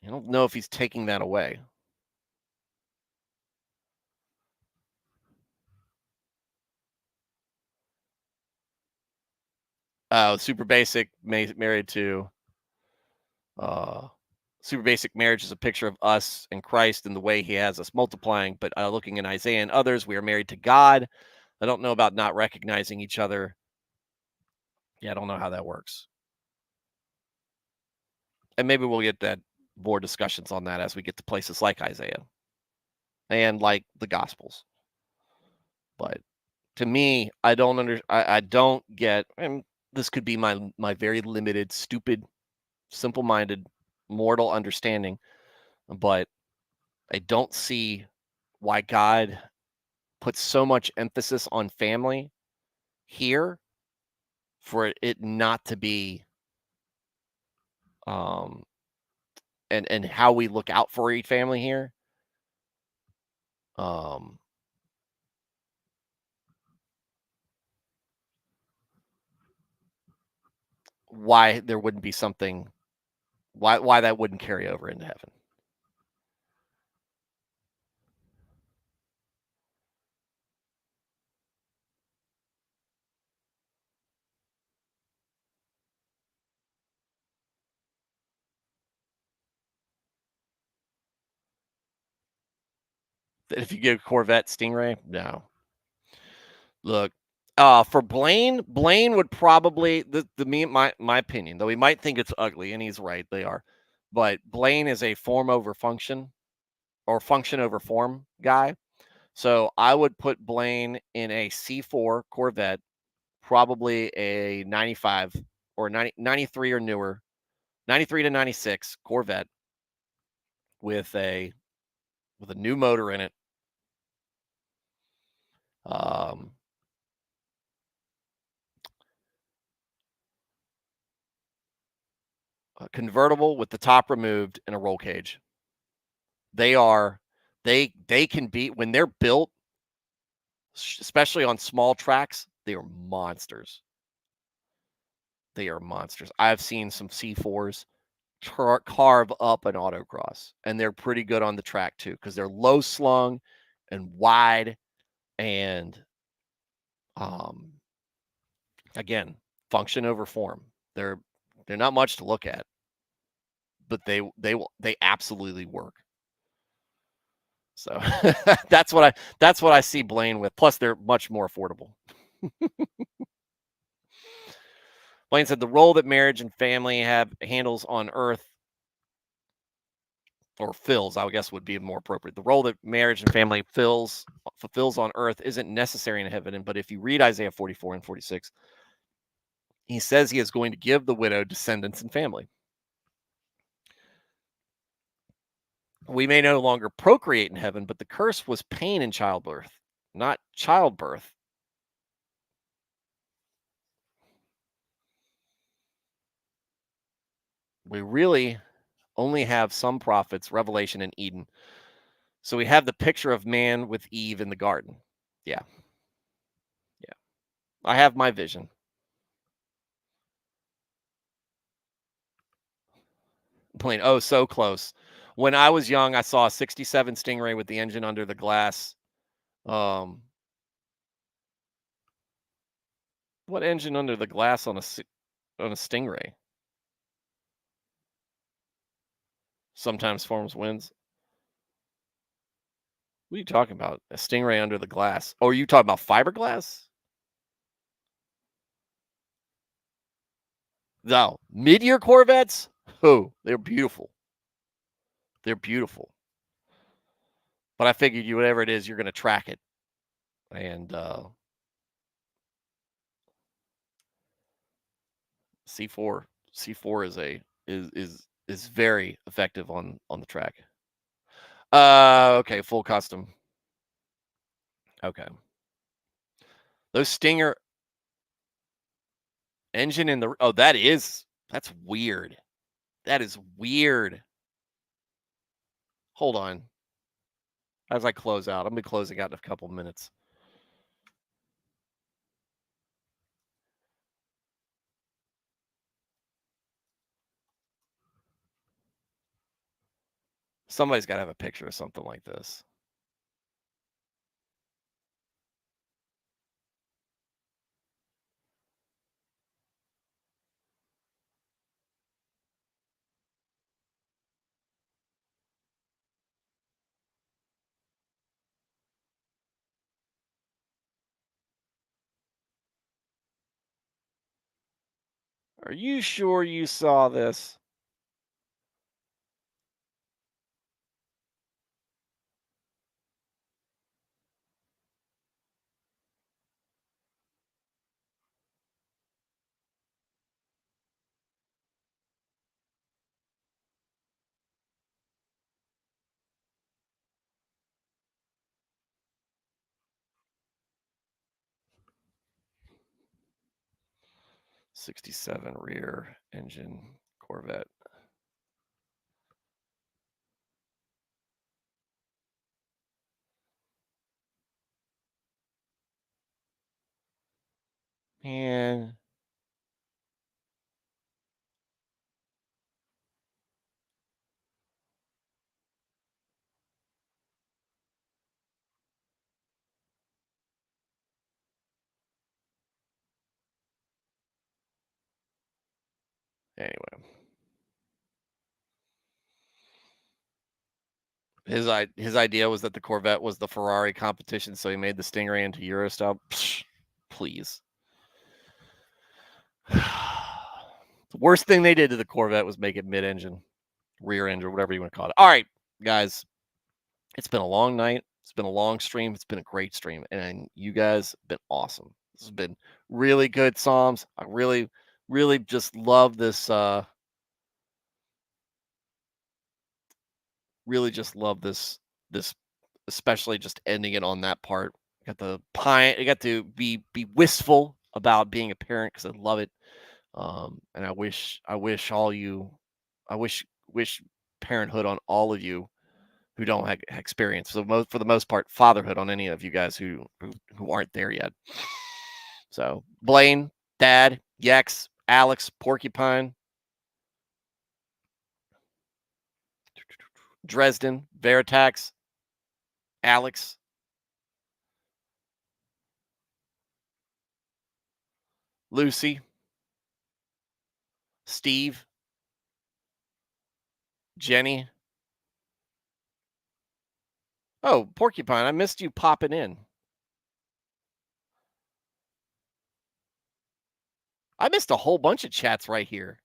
I don't know if he's taking that away. Super basic, married to super basic marriage is a picture of us and Christ and the way he has us multiplying. But looking in Isaiah and others, we are married to God. I don't know about not recognizing each other. Yeah, I don't know how that works. And maybe we'll get that more discussions on that as we get to places like Isaiah and like the Gospels. But to me, I don't get, and this could be my very limited, stupid, simple-minded, mortal understanding, but I don't see why God puts so much emphasis on family here for it not to be, um and how we look out for each family here. Um why there wouldn't be something, why that wouldn't carry over into heaven. If you get a Corvette Stingray, no. Look, for Blaine would probably the me my opinion, though he might think it's ugly, and he's right, they are. But Blaine is a form over function or function over form guy. So I would put Blaine in a C4 Corvette, probably a 95 or 93 or newer, 93 to 96 Corvette with a new motor in it. Um, a convertible with the top removed and a roll cage. They are they can be when they're built, especially on small tracks, they are monsters. They are monsters. I've seen some C4s carve up an autocross, and they're pretty good on the track too because they're low slung and wide, and um, again, function over form. They're not much to look at, but they absolutely work. So that's what I see Blaine with. Plus, they're much more affordable. Blaine said the role that marriage and family have handles on Earth, or fills, I guess would be more appropriate. The role that marriage and family fulfills on Earth isn't necessary in heaven. But if you read Isaiah 44 and 46, he says he is going to give the widow descendants and family. We may no longer procreate in heaven, but the curse was pain in childbirth, not childbirth. We really only have some prophets, Revelation, and Eden. So we have the picture of man with Eve in the garden. Yeah. Yeah. I have my vision. Plain, oh, so close. When I was young, I saw a 67 Stingray with the engine under the glass. Um, what engine under the glass on a Stingray? Sometimes forms winds. What are you talking about? A Stingray under the glass? Oh, are you talking about fiberglass? No, mid-year Corvettes. Oh, they're beautiful. They're beautiful. But I figured you, whatever it is, you're going to track it, and C4 is very effective on the track. Okay, full custom. Okay, those Stinger engine in the that's weird. That is weird. Hold on, as I close out, I'm gonna be closing out in a couple minutes. Somebody's got to have a picture of something like this. Are you sure you saw this? '67 rear engine Corvette. Man, His idea was that the Corvette was the Ferrari competition, so he made the Stingray into Euro style. Psh, please. The worst thing they did to the Corvette was make it mid-engine, rear end, or whatever you want to call it. All right, guys, it's been a long night. It's been a long stream. It's been a great stream, and you guys have been awesome. This has been really good Psalms. I really, really just love this. Really just love this, especially just ending it on that part. Got the pine. I got to be wistful about being a parent because I love it. And I wish all you, I wish parenthood on all of you who don't have experience. For the most part, fatherhood on any of you guys who aren't there yet. So Blaine, Dad, Yex, Alex, Porcupine, Dresden, Veritax, Alex, Lucy, Steve, Jenny. Oh, Porcupine, I missed you popping in. I missed a whole bunch of chats right here.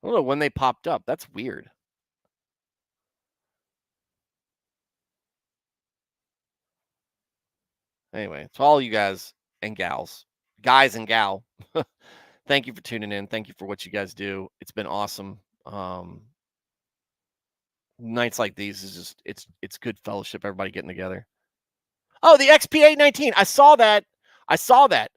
I don't know when they popped up. That's weird. Anyway, to all you guys and gals, guys and gal, thank you for tuning in. Thank you for what you guys do. It's been awesome. Nights like these is just it's good fellowship. Everybody getting together. Oh, the XP819. I saw that. I saw that.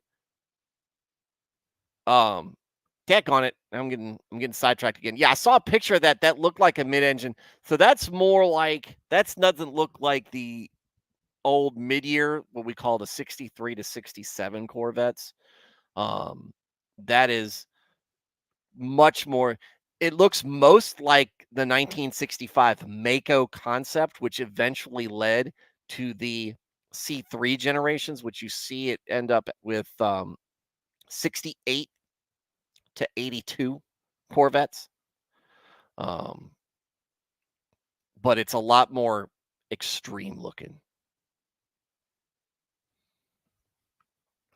Deck on it. I'm getting sidetracked again. Yeah, I saw a picture of that. That looked like a mid-engine. So that's more like doesn't look like the old mid-year, what we call the 63 to 67 Corvettes. That is much more. It looks most like the 1965 Mako concept, which eventually led to the C3 generations, which you see it end up with 68 to 82 Corvettes. But it's a lot more extreme looking.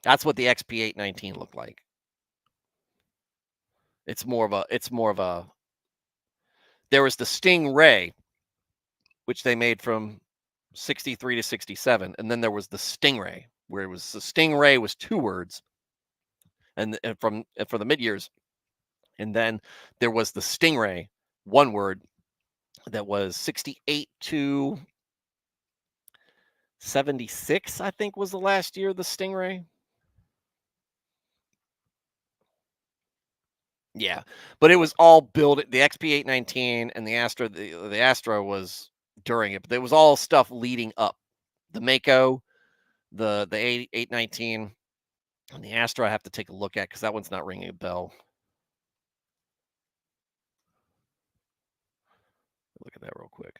That's what the XP819 looked like. It's more of a there was the Stingray, which they made from 63 to 67, and then there was the Stingray, where it was the Stingray was 2 words, and for the mid years, and then there was the Stingray, 1 word, that was 68 to 76, I think was the last year of the Stingray. Yeah, but it was all built. The XP819 and the Astra. The Astra was during it, but it was all stuff leading up. The Mako, the 819, and the Astra. I have to take a look at because that one's not ringing a bell. Look at that real quick.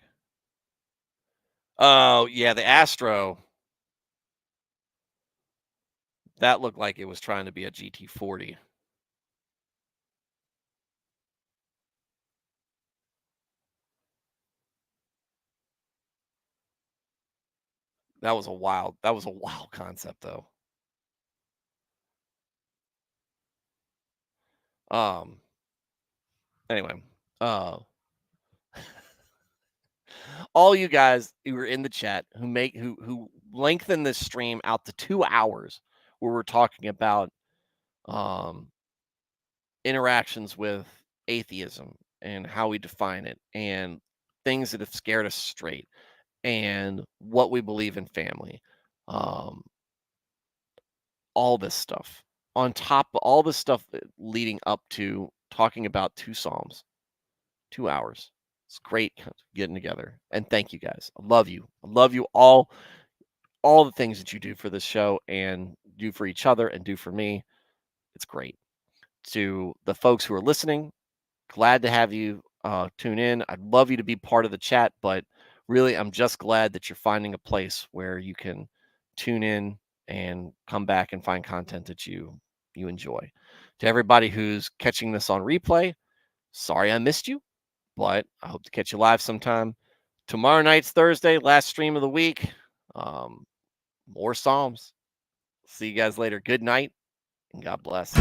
Oh yeah, the Astro. That looked like it was trying to be a GT40. That was a wild concept though. Anyway, all you guys who are in the chat who lengthen this stream out to 2 hours where we're talking about interactions with atheism and how we define it and things that have scared us straight and what we believe in family, all this stuff on top of all this stuff leading up to talking about 2 psalms, 2 hours. It's great getting together, and thank you guys. I love you all the things that you do for this show and do for each other and do for me. It's great. To the folks who are listening, glad to have you tune in. I'd love you to be part of the chat, but really, I'm just glad that you're finding a place where you can tune in and come back and find content that you enjoy. To everybody who's catching this on replay, sorry I missed you, but I hope to catch you live sometime. Tomorrow night's Thursday, last stream of the week. More Psalms. See you guys later. Good night and God bless.